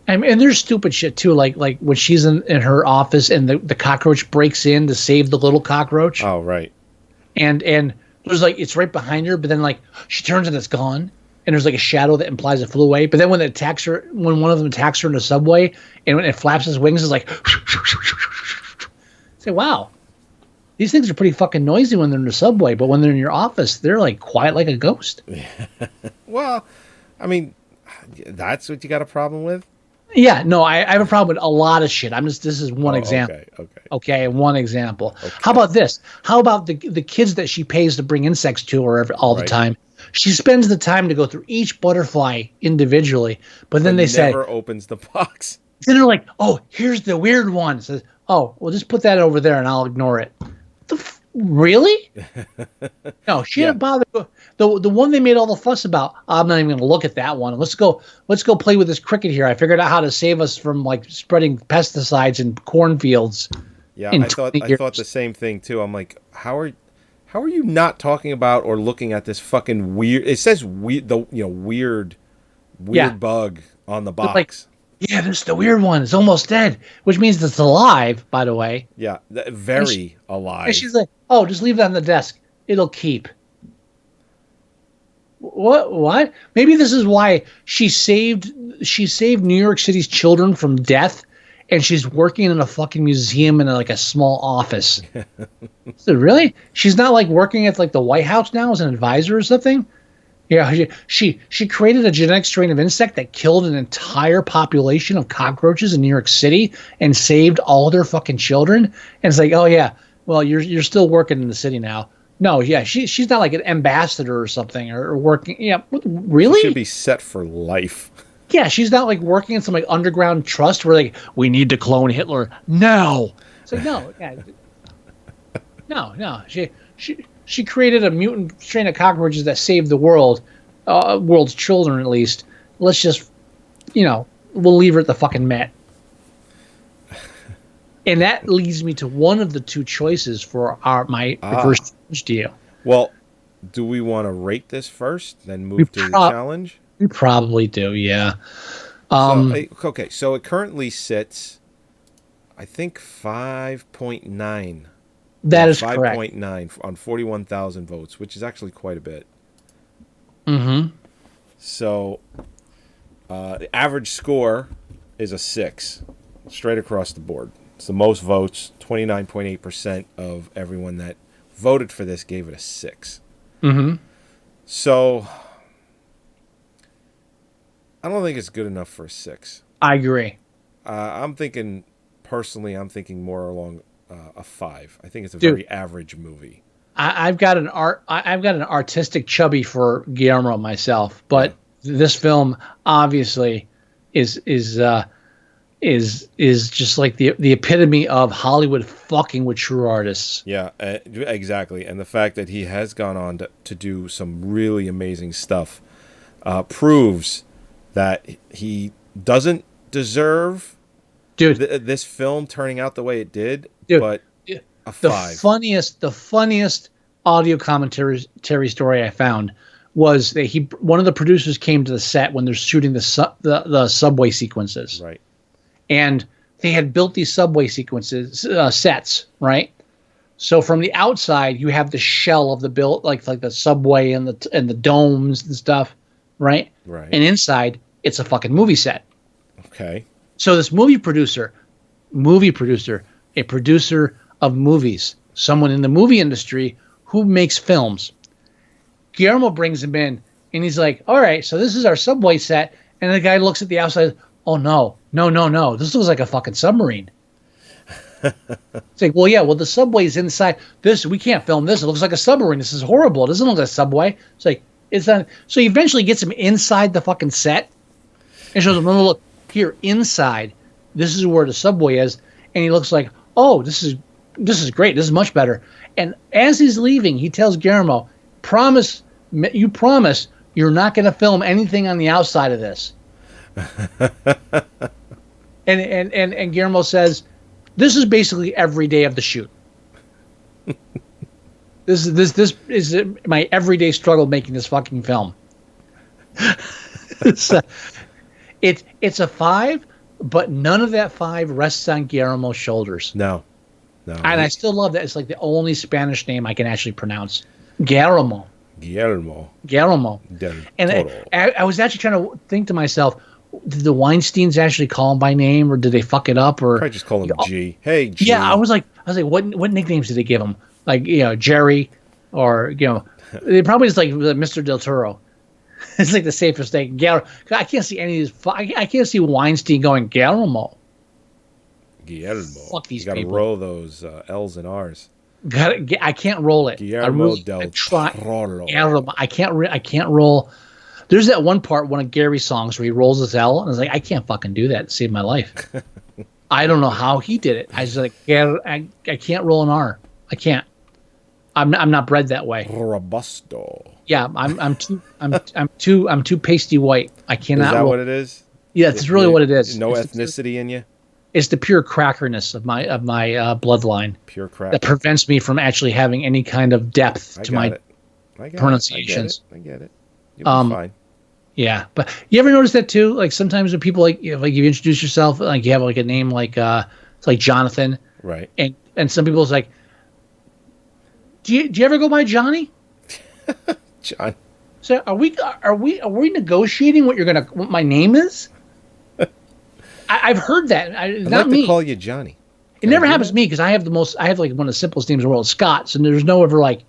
I mean, and there's stupid shit too, like when she's in her office and the cockroach breaks in to save the little cockroach. Oh, right. And there's like, it's right behind her, but then like she turns and it's gone. And there's like a shadow that implies it flew away. But then when one of them attacks her in the subway and when it flaps its wings, it's like, say, wow, these things are pretty fucking noisy when they're in the subway. But when they're in your office, they're like quiet like a ghost. Well, I mean, that's what you got a problem with? Yeah, no, I have a problem with a lot of shit. This is one example. Okay, one example. Okay. How about this? How about the kids that she pays to bring insects to her all the time? She spends the time to go through each butterfly individually, but then they say never opens the box. Then they're like, "Oh, here's the weird one." Says, "Oh, well, just put that over there, and I'll ignore it." Really? No, she didn't bother. The one they made all the fuss about, I'm not even going to look at that one. Let's go play with this cricket here. I figured out how to save us from like spreading pesticides in cornfields. Yeah, I thought the same thing too. I'm like, how are you not talking about or looking at this fucking weird? It says weird bug on the box. Like, yeah, there's the weird one. It's almost dead, which means it's alive, by the way. Yeah, very alive. And she's like, "Oh, just leave it on the desk. It'll keep." What? Maybe this is why she saved New York City's children from death, and she's working in a fucking museum in like a small office. So really? She's not like working at like the White House now as an advisor or something? Yeah, she created a genetic strain of insect that killed an entire population of cockroaches in New York City and saved all their fucking children. And it's like, oh yeah, well you're still working in the city now. No, yeah, she's not like an ambassador or something or working. Yeah, really? She should be set for life. Yeah, she's not like working in some like underground trust where like we need to clone Hitler. No, it's like no, yeah, no. She created a mutant strain of cockroaches that saved the world's children at least. Let's just, we'll leave her at the fucking Met. And that leads me to one of the two choices for my first challenge to you. Well, do we want to rate this first, then move to the challenge? We probably do, yeah. Okay, so it currently sits, I think, 5.9. That is correct. 5.9 on 41,000 votes, which is actually quite a bit. Mm-hmm. So, the average score is a 6, straight across the board. It's the most votes. 29.8% of everyone that voted for this gave it a 6. Mm-hmm. So, I don't think it's good enough for a 6. I agree. I'm thinking more along a 5. I think it's a very average movie. I've got an artistic chubby for Guillermo myself, but this film obviously is just like the epitome of Hollywood fucking with true artists. Yeah, exactly. And the fact that he has gone on to do some really amazing stuff proves that he doesn't deserve this film turning out the way it did. But a 5. The funniest audio commentary story I found was that one of the producers came to the set when they're shooting the subway sequences. Right. And they had built these subway sequences sets, right? So from the outside, you have the shell of the like the subway and the domes and stuff, right? Right. And inside, it's a fucking movie set. Okay. So this movie producer, a producer of movies, someone in the movie industry who makes films, Guillermo brings him in, and he's like, all right, so this is our subway set. And the guy looks at the outside. Oh, no. This looks like a fucking submarine. It's like, well, yeah, the subway's inside. We can't film this. It looks like a submarine. This is horrible. It doesn't look like a subway. It's like, it's not. So he eventually gets him inside the fucking set and shows him, look, here, inside. This is where the subway is. And he looks like, oh, this is great. This is much better. And as he's leaving, he tells Guillermo, promise you're not going to film anything on the outside of this. and Guillermo says, this is basically every day of the shoot. This is my everyday struggle making this fucking film. It's a 5, but none of that 5 rests on Guillermo's shoulders. No. And I still love that. It's like the only Spanish name I can actually pronounce. Guillermo. Del And Toro. I was actually trying to think to myself, did the Weinsteins actually call him by name, or did they fuck it up? Or I just call him G. Hey, G. Yeah, I was like, what nicknames did they give him? Like, Jerry, or they probably just like Mr. Del Toro. It's like the safest thing. I can't see any of these. I can't see Weinstein going Guillermo. Fuck these you gotta people. roll those L's and R's. I can't roll it. Guillermo Del Toro. I can't roll. There's that one part, one of Gary's songs, where he rolls his L, and I was like, I can't fucking do that to save my life. I don't know how he did it. I was like, I can't roll an R. I can't. I'm not bred that way. Robusto. Yeah, I'm too pasty white. I cannot. Is that roll. what it is? Yeah, that's really what it is. No ethnicity in you. It's the pure crackerness of my bloodline. Pure crack that prevents me from actually having any kind of depth to my pronunciations. I get it. You'll be fine. Yeah, but you ever notice that too? Like sometimes when people like you introduce yourself, like you have like a name like it's like Jonathan, right? And some people's like, do you ever go by Johnny? John. So are we negotiating what my name is? I've heard that. I'd not like me. to call you Johnny. It never happens to me because I have like one of the simplest names in the world, Scott. And there's no ever like,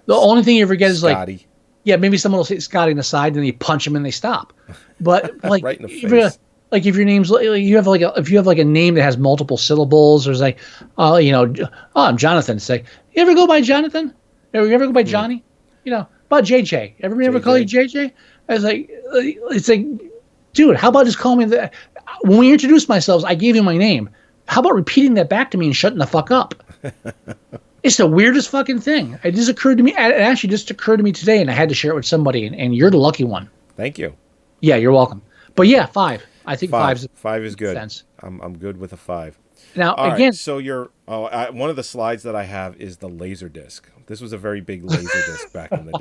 the only thing you ever get is Scotty. like, yeah, maybe someone will say Scotty on the side, and then you punch them and they stop. But like, right in the face. Like if your name's if you have like a name that has multiple syllables, there's like, I'm Jonathan. It's like, you ever go by Jonathan? You ever go by Johnny? About JJ. Ever call you JJ? I was like, it's like, dude, how about just call me that? When we introduced ourselves, I gave you my name. How about repeating that back to me and shutting the fuck up? It's the weirdest fucking thing. It just occurred to me. It actually just occurred to me today, and I had to share it with somebody. And you're the lucky one. Thank you. Yeah, you're welcome. But yeah, 5. I think 5 is good. Sense. I'm good with a 5. Now all again, right, so one of the slides that I have is the laser disc. This was a very big laser disc back in the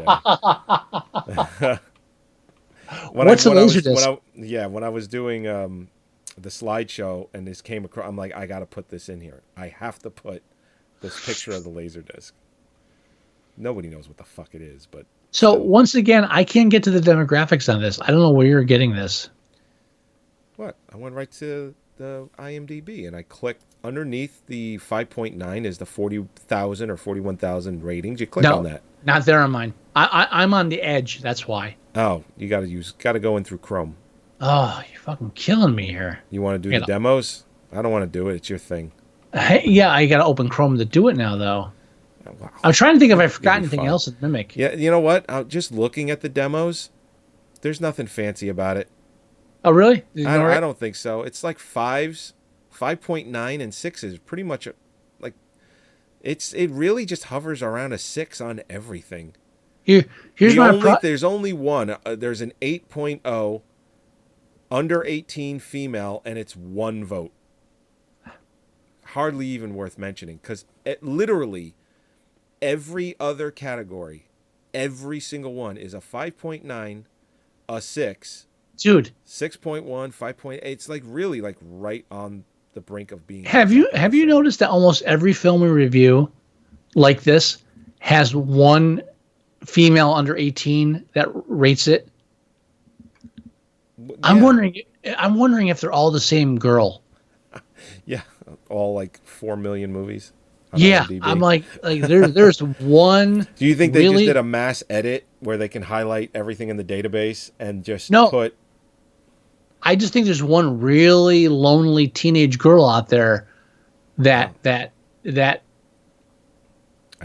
day. What's a laser disc? When I was doing the slideshow and this came across, I'm like, I got to put this in here. I have to put this picture of the laser disc. Nobody knows what the fuck it is, but so once again, I can't get to the demographics on this. I don't know where you're getting this. What? I went right to the IMDb and I clicked underneath the 5.9 is the 40,000 or 41,000 ratings. You click on that. Not there on mine. I'm on the edge. That's why. Oh, you got to go in through Chrome. Oh, you're fucking killing me here. You want to do the demos? I don't want to do it. It's your thing. Hey, yeah, I got to open Chrome to do it now, though. Wow. I'm trying to think if I forgot anything else in Mimic. Yeah, you know what? Just looking at the demos, there's nothing fancy about it. Oh, really? I don't think so. It's like 5s, 5.9 and 6s. Pretty much like it really just hovers around a 6 on everything. Here's there's only one. There's an 8.0 under 18 female, and it's 1 vote. Hardly even worth mentioning because literally every other category, every single one is a 5.9, a 6, dude, 6.1, 5.8. It's like really like right on the brink of being. Have you noticed that almost every film we review like this has one female under 18 that rates it? Yeah. I'm wondering if they're all the same girl. Yeah, all like 4 million movies. on Yeah, IMDb. I'm like there's one. Do you think they really, just did a mass edit where they can highlight everything in the database and just No. put? I just think there's one really lonely teenage girl out there that I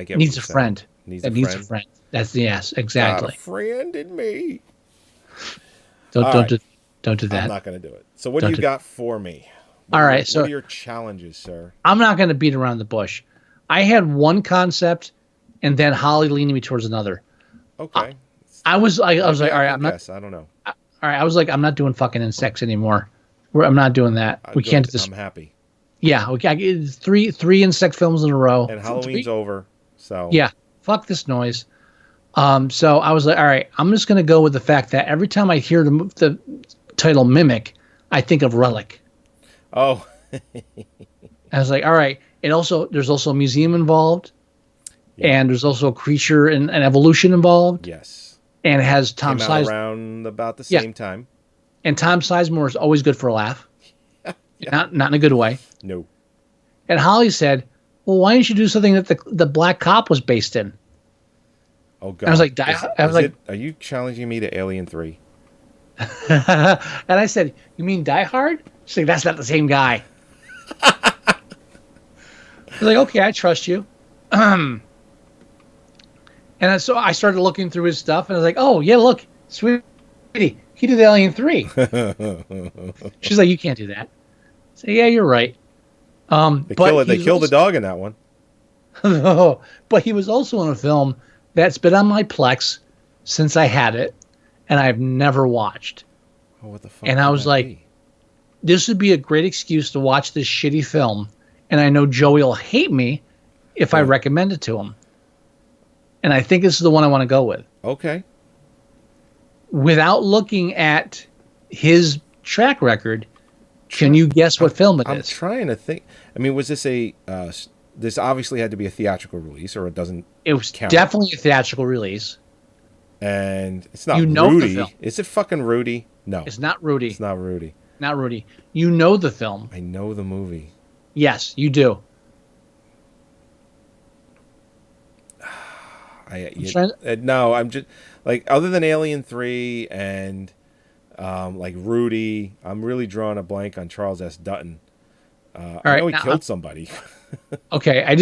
get needs what a you're saying. friend. Needs That a needs a friend. friend. That's yes, Got a exactly. friend in me. Don't All don't right. do that. I'm not going to do it. So what Don't do you do- got for me? All right, What so are your challenges, sir? I'm not going to beat around the bush. I had one concept, and then Holly leaned me towards another. Okay. I was like, all right, I I'm not. guess. I don't know. All right, I was like, I'm not doing fucking insects anymore. I'm not doing that. We Good. can't do this. I'm happy. Yeah, it's three insect films in a row. And Halloween's Three? over, so Yeah, fuck this noise. So I was like, all right, I'm just gonna go with the fact that every time I hear the title Mimic, I think of Relic. Oh, I was like, all right. There's also a museum involved, and there's also a creature and an evolution involved. yes. And it has Tom Came out Sizemore. around about the same time. And Tom Sizemore is always good for a laugh. Not in a good way. No. And Holly said, well, why didn't you do something that the Black Cop was based in? Oh God. I was like, are you challenging me to Alien 3? and I said, you mean Die Hard? She's like, that's not the same guy. I was like, okay, I trust you. And so I started looking through his stuff, and I was like, oh, yeah, look, sweetie, he did Alien 3. She's like, you can't do that. I said, yeah, you're right. They killed the dog in that one. But he was also in a film that's been on my Plex since I had it, and I've never watched. Oh, what the fuck? And I was like, this would be a great excuse to watch this shitty film, and I know Joey will hate me if I recommend it to him. And I think this is the one I want to go with. Okay. Without looking at his track record, can you guess what film it is? I'm trying to think. I mean, was this this obviously had to be a theatrical release, or it doesn't It was count. definitely a theatrical release. And it's not You know the Rudy. film. Is it fucking Rudy? No. It's not Rudy. It's not Rudy. Not Rudy. You know the film. I know the movie. Yes, you do. No, I'm just like, other than Alien 3 and like Rudy, I'm really drawing a blank on Charles S. Dutton. I know he killed somebody. Okay,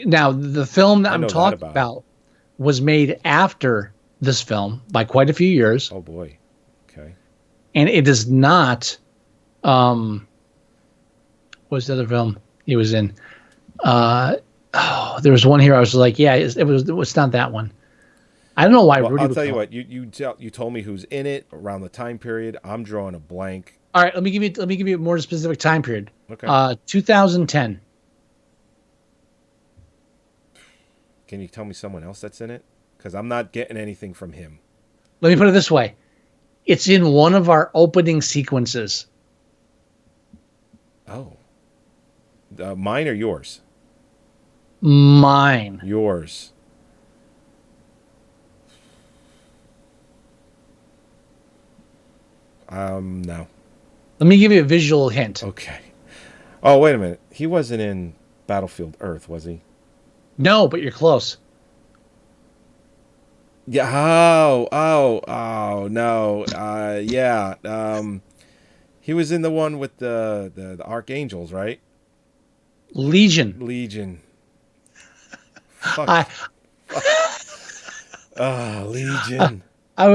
now the film that I'm talking about was made after this film by quite a few years. Oh boy. Okay. And it is not what's the other film he was in? There was one here I was like, yeah, it was not that one. I don't know why Rudy I'll would tell you come. what, you told me who's in it around the time period. I'm drawing a blank. All right, let me give you a more specific time period. Okay. 2010. Can you tell me someone else that's in it? Because I'm not getting anything from him. Let me put it this way. It's in one of our opening sequences. Oh. Mine or yours? Mine. Yours. No. Let me give you a visual hint. Okay. Oh, wait a minute. He wasn't in Battlefield Earth, was he? No, but you're close. Yeah. Oh, no. Yeah. He was in the one with the Archangels, right? Legion. Fuck. Legion. I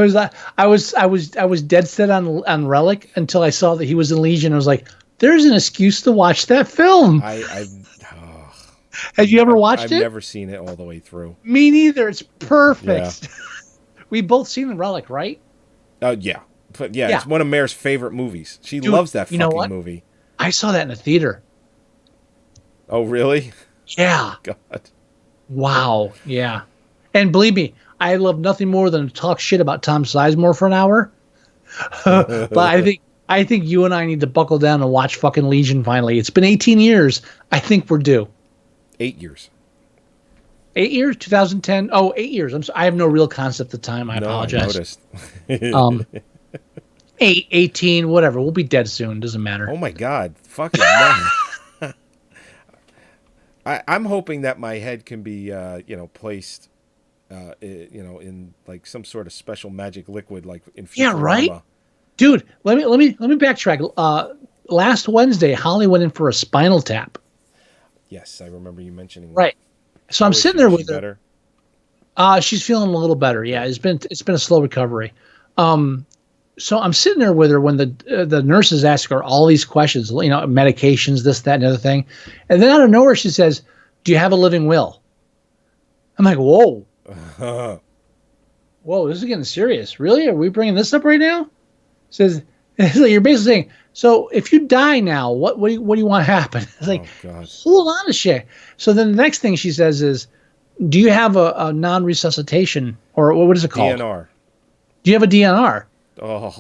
was dead set on Relic until I saw that he was in Legion. I was like, there's an excuse to watch that film. Have you ever watched it? I've never seen it all the way through. Me neither. It's perfect. Yeah. We both seen Relic, right? Yeah. But yeah, it's one of Mare's favorite movies. She Dude, loves that you know fucking what? movie. I saw that in a theater. Oh, really? Yeah. God. Wow. Yeah. And believe me, I love nothing more than to talk shit about Tom Sizemore for an hour. But I think you and I need to buckle down and watch fucking Legion finally. It's been 18 years. I think we're due. 8 years. 8 years? 2010? Oh, 8 years. I have no real concept of time. I apologize. I noticed. 18, whatever. We'll be dead soon. Doesn't matter. Oh my God. Fucking no. I'm hoping that my head can be, placed, in like some sort of special magic liquid, like in Futurama. Yeah, right? Dude, let me backtrack. Last Wednesday, Holly went in for a spinal tap. Yes, I remember you mentioning that. Right. So I'm sitting there with her. Better? She's feeling a little better. Yeah, it's been a slow recovery. So I'm sitting there with her when the nurses ask her all these questions, medications, this, that, and the other thing. And then out of nowhere, she says, "Do you have a living will?" I'm like, whoa. Whoa, this is getting serious. Really? Are we bringing this up right now? Says, you're basically saying, so if you die now, what do you want to happen? It's like, hold on a shit. So then the next thing she says is, do you have a non-resuscitation, or what is it called? DNR. Do you have a DNR? Oh.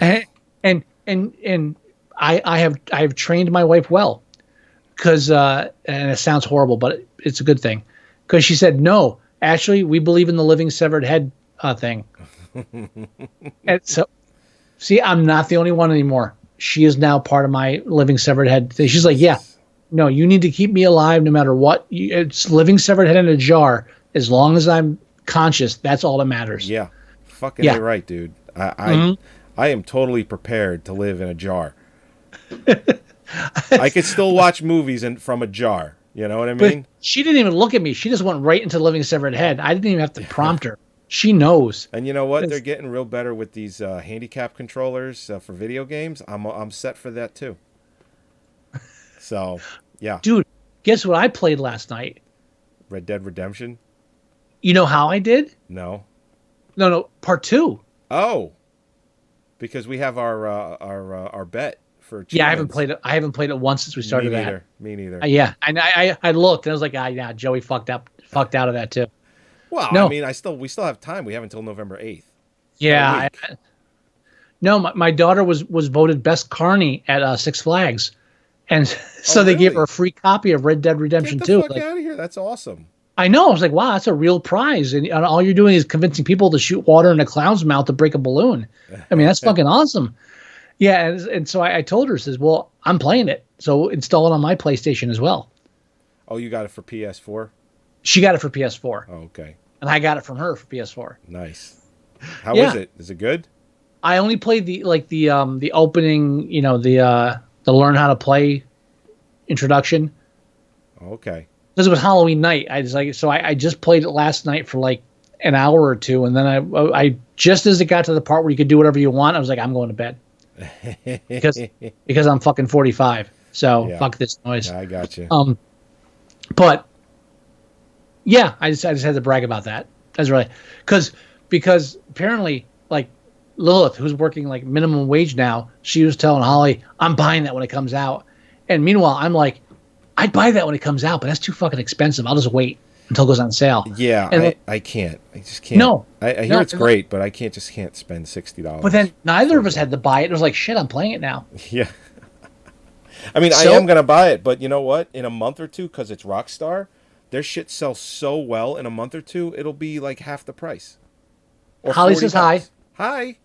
And I have trained my wife well, because and it sounds horrible, but it's a good thing, because she said, no, actually we believe in the living severed head thing. And so, see, I'm not the only one anymore. She is now part of my living severed head thing. She's like, yeah, no, you need to keep me alive no matter what. It's living severed head in a jar. As long as I'm conscious, that's all that matters. Yeah, fucking A right, dude. I am totally prepared to live in a jar. I could still watch movies from a jar. You know what I mean? But she didn't even look at me. She just went right into living severed head. I didn't even have to prompt her. She knows. And you know what? They're getting real better with these handicap controllers for video games. I'm set for that too. So, yeah. Dude, guess what I played last night? Red Dead Redemption. You know how I did? No. No, part 2. Oh. Because we have our bet for Yeah, I haven't played it once since we started that. Me neither. Yeah, and I looked and I was like, yeah, Joey fucked out of that too. Well, no. I mean, we still have time. We have until November 8th. Yeah. No, my daughter was voted best carny at Six Flags, and so they gave her a free copy of Red Dead Redemption 2. Get the fuck out of here! That's awesome. I know. I was like, wow, that's a real prize, and all you're doing is convincing people to shoot water in a clown's mouth to break a balloon. I mean, that's fucking awesome. Yeah, and so I told her, says, well, I'm playing it, so install it on my PlayStation as well. Oh, you got it for PS4? She got it for PS4. Oh, okay. And I got it from her for PS4. Nice. How is it? Is it good? I only played the opening, the learn how to play introduction. Okay. Because it was Halloween night. I just played it last night for like an hour or two, and then I just as it got to the part where you could do whatever you want, I was like, I'm going to bed. because I'm fucking 45. So fuck this noise. Yeah, I got you. But yeah, I just had to brag about that. That's really because apparently, like, Lilith, who's working like minimum wage now, she was telling Holly, I'm buying that when it comes out. And meanwhile, I'm like, I'd buy that when it comes out, but that's too fucking expensive. I'll just wait until it goes on sale. Yeah, and I can't. I just can't. No. I hear it's great, but I can't spend $60. But then neither of us had to buy it. It was like, shit, I'm playing it now. Yeah. I mean, I am going to buy it, but you know what? In a month or two, because it's Rockstar, their shit sells so well in a month or two, it'll be like half the price. Or Holly says hi. Hi.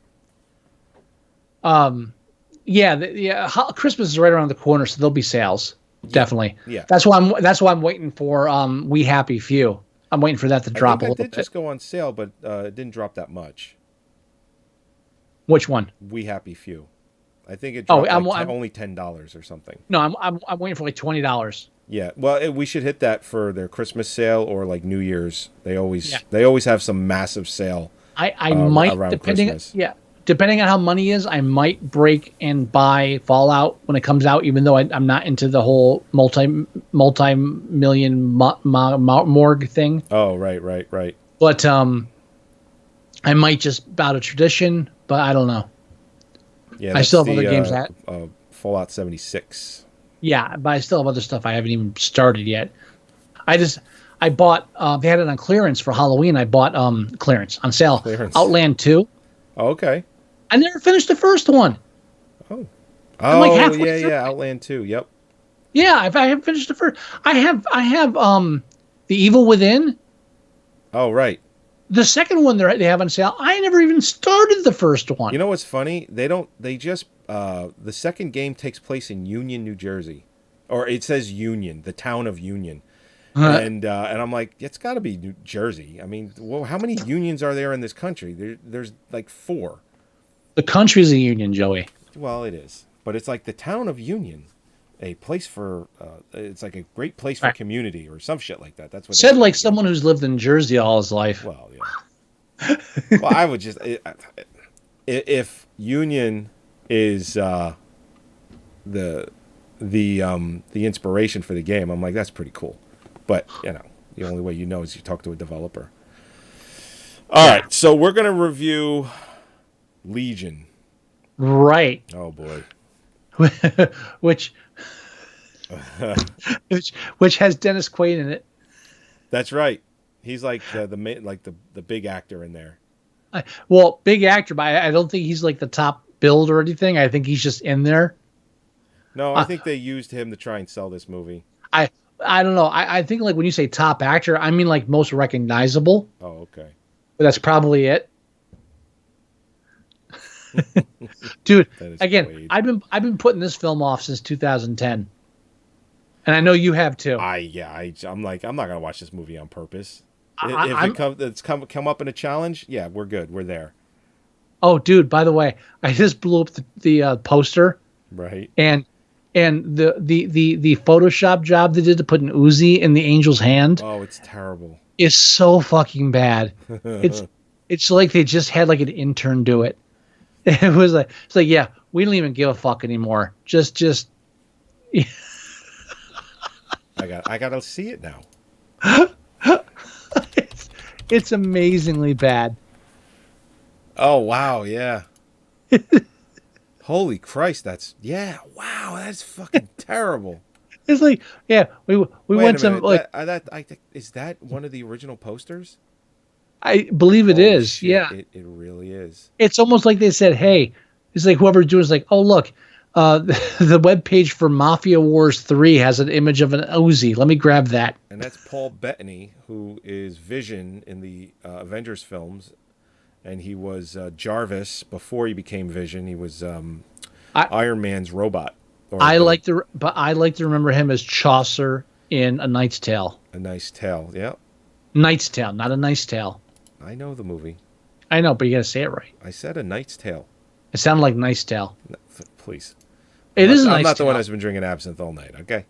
Christmas is right around the corner, so there'll be sales. Definitely. Yeah. That's why I'm waiting for We Happy Few. I'm waiting for that to drop a little bit. It did just go on sale, but it didn't drop that much. Which one? We Happy Few. I think it dropped only $10 or something. No, I'm waiting for like $20. Yeah, well, we should hit that for their Christmas sale or like New Year's. They always have some massive sale. I might, around depending Christmas. Depending on how money is, I might break and buy Fallout when it comes out, even though I'm not into the whole multi-million morgue thing. Oh, right. But I might just bow to tradition, but I don't know. Yeah, I still have other games that Fallout 76. Yeah, but I still have other stuff I haven't even started yet. I bought they had it on clearance for Halloween. I bought clearance on sale. Outland 2. Oh, okay. I never finished the first one. Oh. I'm like halfway through. Outland 2. Yep. Yeah, I haven't finished the first. I have The Evil Within. Oh, right. The second one they have on sale. I never even started the first one. You know what's funny? The second game takes place in Union, New Jersey. Or it says Union, the town of Union. And I'm like, it's got to be New Jersey. I mean, well, how many unions are there in this country? There's like 4. The country's a union, Joey. Well, it is, but it's like the town of Union, a place for. It's like a great place for community or some shit like that. That's what said, like someone who's lived in Jersey all his life. Well, yeah. Well, I would just if Union is the inspiration for the game, I'm like, that's pretty cool. But the only way you know is you talk to a developer. All right, so we're gonna review Legion. Right. Oh boy. which has Dennis Quaid in it. That's right. He's like the big actor in there. Well, big actor, but I don't think he's like the top build or anything. I think he's just in there. No, I think they used him to try and sell this movie. I don't know. I think like when you say top actor, I mean like most recognizable. Oh, okay. But that's probably it. Dude, again, Quaid. I've been putting this film off since 2010. And I know you have too. I'm like, I'm not gonna watch this movie on purpose. If it's come up in a challenge, yeah, we're good. We're there. Oh, dude, by the way, I just blew up the poster. Right. And the Photoshop job they did to put an Uzi in the angel's hand. Oh, it's terrible. Is so fucking bad. It's like they just had like an intern do it. It's like, yeah, we don't even give a fuck anymore. Just yeah. I gotta see it now. It's amazingly bad. Oh wow, yeah. Holy Christ, that's fucking terrible. It's like, yeah, we went to like is that one of the original posters? I believe it is. Shit, yeah, it really is. It's almost like they said, hey, it's like whoever's doing is like, oh look, the webpage for Mafia Wars 3 has an image of an Uzi. Let me grab that. And that's Paul Bettany, who is Vision in the Avengers films. And he was Jarvis before he became Vision. He was Iron Man's robot. I like to remember him as Chaucer in A Knight's Tale. A Nice Tale, yeah. Knight's Tale, not A Nice Tale. I know the movie. I know, but you got to say it right. I said A Knight's Tale. It sounded like Nice Tale. No, please. It is a nice I'm not the tale. one that's been drinking absinthe all night, okay?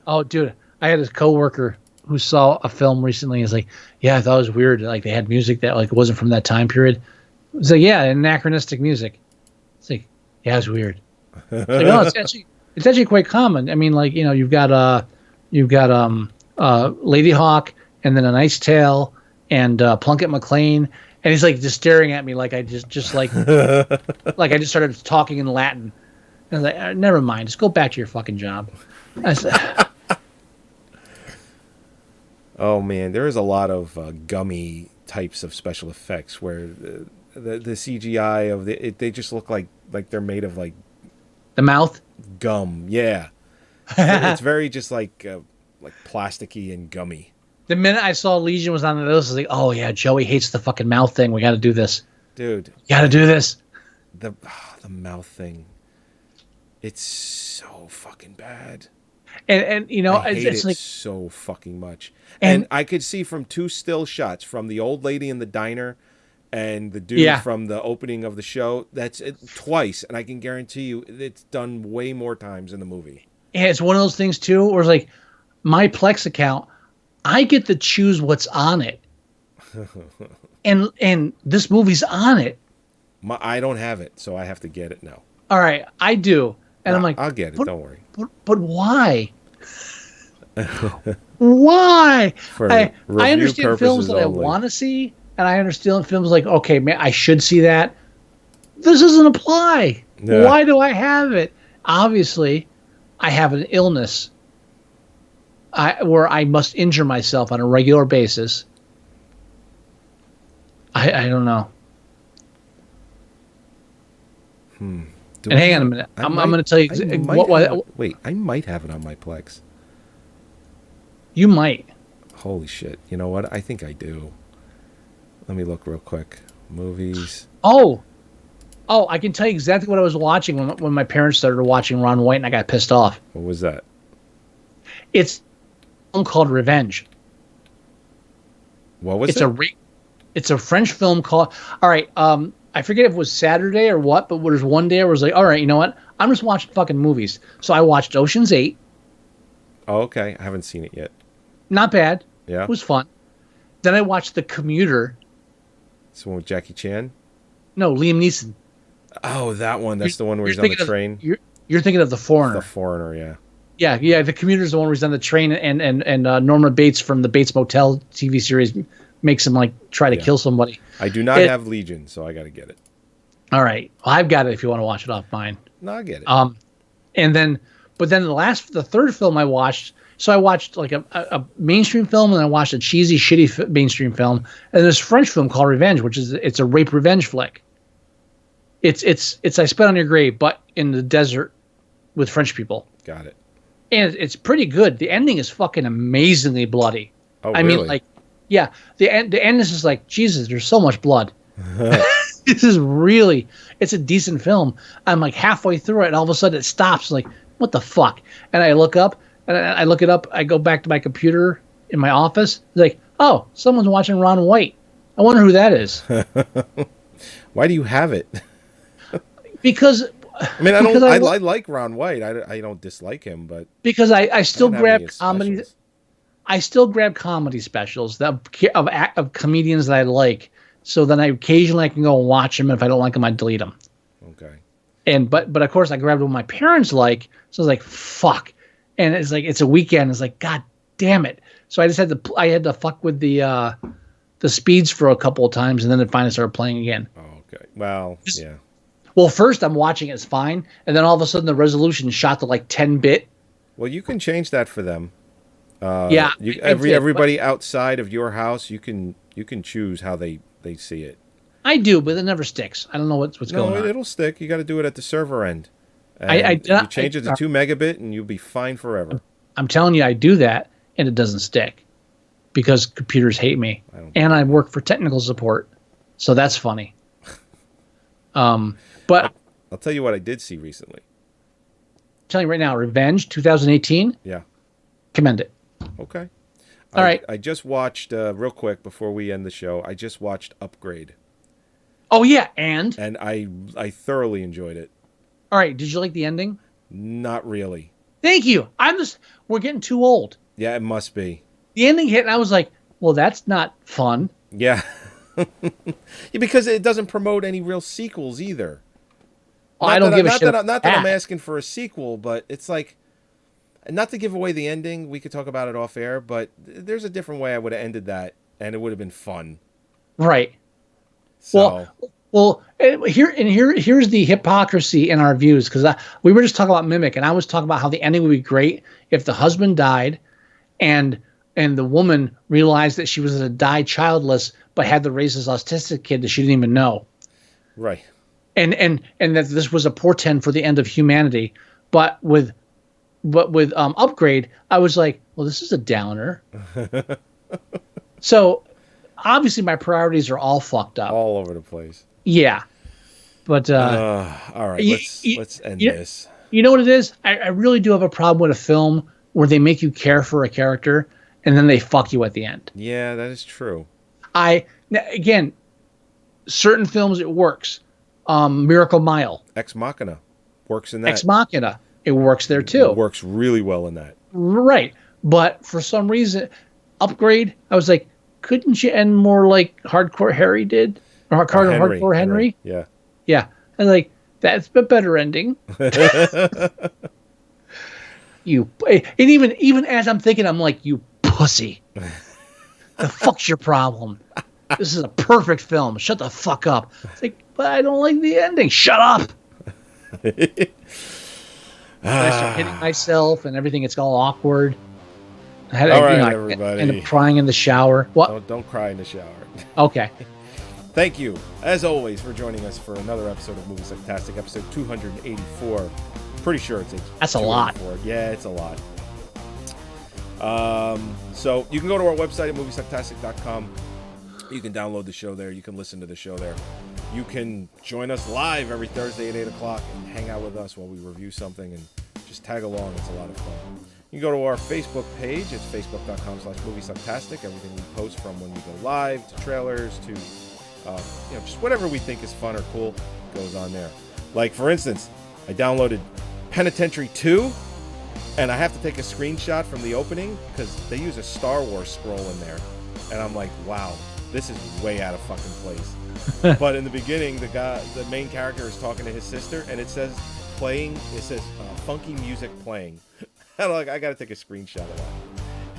Oh, dude, I had a coworker who saw a film recently. He's like, yeah, I thought it was weird. Like they had music that like wasn't from that time period. It's like, yeah, anachronistic music. It's like, yeah, it's weird. It's like, no, it's actually quite common. I mean, like, you've got Lady Hawk and then A Nice Tale and Plunkett McLean, and he's like just staring at me like I just like like I just started talking in Latin. And I was like, never mind, just go back to your fucking job. I said, Oh man, there is a lot of gummy types of special effects where the CGI of they just look like they're made of like the mouth gum. Yeah, it's very just like plasticky and gummy. The minute I saw Legion was on the list, I was like, oh yeah, Joey hates the fucking mouth thing. We got to do this, dude. Got to do this. The mouth thing, it's so fucking bad. And I hate it's it like so fucking much. And I could see from 2 still shots from the old lady in the diner and the dude from the opening of the show. That's it twice, and I can guarantee you it's done way more times in the movie. And it's one of those things too, where it's like my Plex account, I get to choose what's on it, and this movie's on it. I don't have it, so I have to get it now. All right, I do, and I'm like, I'll get it. Don't worry. But why? Why? I understand films that I want to see, and I understand films like, okay, man, I should see that. This doesn't apply. Yeah. Why do I have it? Obviously, I have an illness where I must injure myself on a regular basis. I don't know. And hang on a minute. I'm going to tell you wait, I might have it on my Plex. You might. Holy shit. You know what? I think I do. Let me look real quick. Movies. Oh, I can tell you exactly what I was watching when my parents started watching Ron White and I got pissed off. What was that? It's called Revenge. What was It's it? It's a French film called. All right. I forget if it was Saturday or what, but there's one day I was like, all right, you know what? I'm just watching fucking movies. So I watched Ocean's 8. Oh, okay. I haven't seen it yet. Not bad. Yeah. It was fun. Then I watched The Commuter. It's the one with Jackie Chan? No, Liam Neeson. Oh, that one. That's the one where he's on the train. You're thinking of The Foreigner. The Foreigner, yeah. Yeah. The Commuter's the one where he's on the train, and Norma Bates from the Bates Motel TV series makes him like try to kill somebody. I do not have Legion, so I got to get it. All right. Well, I've got it if you want to watch it off mine. No, I get it. And then the third film I watched. So I watched like a mainstream film, and I watched a cheesy, shitty mainstream film, and this French film called Revenge, it's a rape revenge flick. It's I Spit on Your Grave, but in the desert with French people. Got it. And it's pretty good. The ending is fucking amazingly bloody. Oh, I really? mean, like, yeah, the end is just like, Jesus, there's so much blood. This is really, it's a decent film. I'm like halfway through it, and all of a sudden it stops. Like, what the fuck? And I look up, and I look it up. I go back to my computer in my office. It's like, oh, someone's watching Ron White. I wonder who that is. Why do you have it? Because I mean, I like Ron White. I don't dislike him, but because I still don't have grab any of his comedy. specials. I still grab comedy specials of comedians that I like. So then I occasionally can go and watch them. If I don't like them, I delete them. Okay. But of course I grabbed what my parents like. So I was like, fuck. And it's like, it's a weekend. It's like, God damn it. So I just had to fuck with the speeds for a couple of times, and then it finally started playing again. Oh, okay. Well, yeah. Well, first I'm watching it's fine, and then all of a sudden the resolution shot to like 10-bit. Well, you can change that for them. Yeah. Everybody outside of your house, you can choose how they see it. I do, but it never sticks. I don't know what's going on. No, it'll stick. You got to do it at the server end. You change it to 2 megabit, and you'll be fine forever. I'm telling you, I do that, and it doesn't stick because computers hate me, and I work for technical support, so that's funny. But I'll tell you what I did see recently. I'm telling you right now, Revenge 2018. Yeah. Commend it. Okay. All right. I just watched real quick before we end the show. I just watched Upgrade. Oh yeah, and I thoroughly enjoyed it. All right. Did you like the ending? Not really. Thank you. We're getting too old. Yeah, it must be. The ending hit, and I was like, well, that's not fun. Yeah. Yeah, because it doesn't promote any real sequels either. Well, I don't give a shit. Not that I'm asking for a sequel, but it's like, not to give away the ending, we could talk about it off air, but there's a different way I would have ended that, and it would have been fun. Right. So. Well, here's the hypocrisy in our views, because we were just talking about Mimic, and I was talking about how the ending would be great if the husband died, and the woman realized that she was going to die childless, but had to raise this autistic kid that she didn't even know. Right. And that this was a portent for the end of humanity. But with Upgrade, I was like, well, this is a downer. So obviously my priorities are all fucked up. All over the place. Yeah. But all right, let's end this. You know what it is? I really do have a problem with a film where they make you care for a character and then they fuck you at the end. Yeah, that is true. Again, certain films it works. Miracle Mile. Ex Machina works in that. Ex Machina. It works there too. It works really well in that. Right. But for some reason, Upgrade, I was like, couldn't you end more like Hardcore Harry did? Or Hardcore Henry? Yeah. Yeah. I was like, that's a better ending. And even as I'm thinking, I'm like, you pussy. The fuck's your problem? This is a perfect film. Shut the fuck up. It's like, but I don't like the ending. Shut up. I start hitting myself and everything. It's all awkward. Everybody. I end up crying in the shower. What? Don't cry in the shower. Okay. Thank you, as always, for joining us for another episode of Moviesucktastic, episode 284. Pretty sure it's That's a lot. Yeah, it's a lot. So you can go to our website at moviesucktastic.com. You can download the show there. You can listen to the show there. You can join us live every Thursday at 8 o'clock and hang out with us while we review something and just tag along. It's a lot of fun. You can go to our Facebook page. It's facebook.com/Moviesucktastic. Everything we post from when we go live to trailers to just whatever we think is fun or cool goes on there. Like, for instance, I downloaded Penitentiary 2, and I have to take a screenshot from the opening because they use a Star Wars scroll in there. And I'm like, wow, this is way out of fucking place. But in the beginning, the main character is talking to his sister, and it says funky music playing. And I'm like, I got to take a screenshot of that.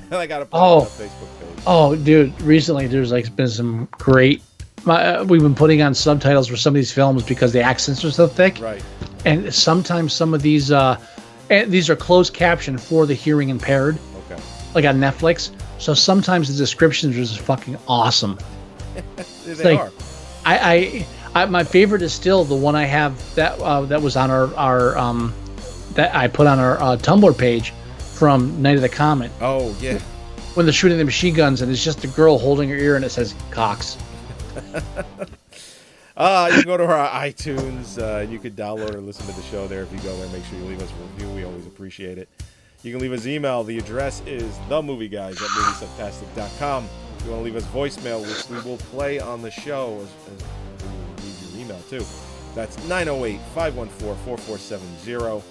And I got to put it on the Facebook page. Oh, dude, recently there's been some great... we've been putting on subtitles for some of these films because the accents are so thick. Right. And sometimes some of these... and these are closed captioned for the hearing impaired. Okay. Like on Netflix. So sometimes the descriptions are just fucking awesome. They are. I my favorite is still the one I have that was on our that I put on our Tumblr page from Night of the Comet. Oh yeah. When they're shooting the machine guns and it's just a girl holding her ear and it says Cox. You can go to our iTunes. You could download or listen to the show there if you go there. Make sure you leave us a review. We always appreciate it. You can leave us email. The address is themovieguys@moviesucktastic.com. If you want to leave us voicemail, which we will play on the show, as we will read your email too. That's 908-514-4470.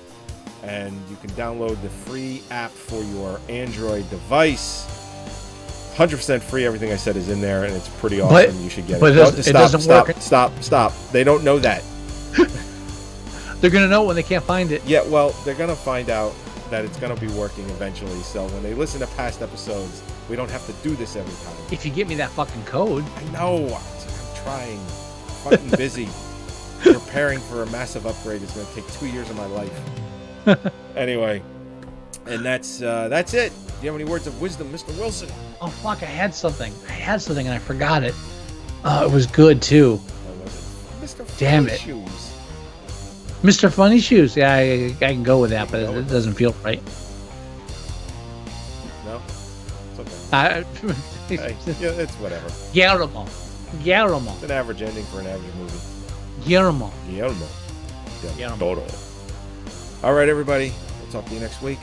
And you can download the free app for your Android device. 100% free. Everything I said is in there, and it's pretty awesome. You should get it. But it doesn't work. Stop. They don't know that. They're going to know it when they can't find it. Yeah, well, they're going to find out that it's going to be working eventually. So when they listen to past episodes, we don't have to do this every time. If you get me that fucking code. I know. I'm trying. I'm fucking busy. Preparing for a massive upgrade is going to take 2 years of my life. Anyway, and that's it. Do you have any words of wisdom, Mr. Wilson? Oh, fuck, I had something and I forgot it. It was good, too. What was it? Mr. Damn Funny it. Shoes. Mr. Funny Shoes. Yeah, I can go with that, but it doesn't feel right. No? It's okay. Hey, yeah, it's whatever. Guillermo. It's an average ending for an average movie. Guillermo. Del Toro. All right, everybody. We'll talk to you next week.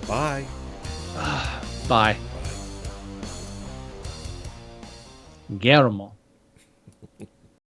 Bye. Bye. Guillermo.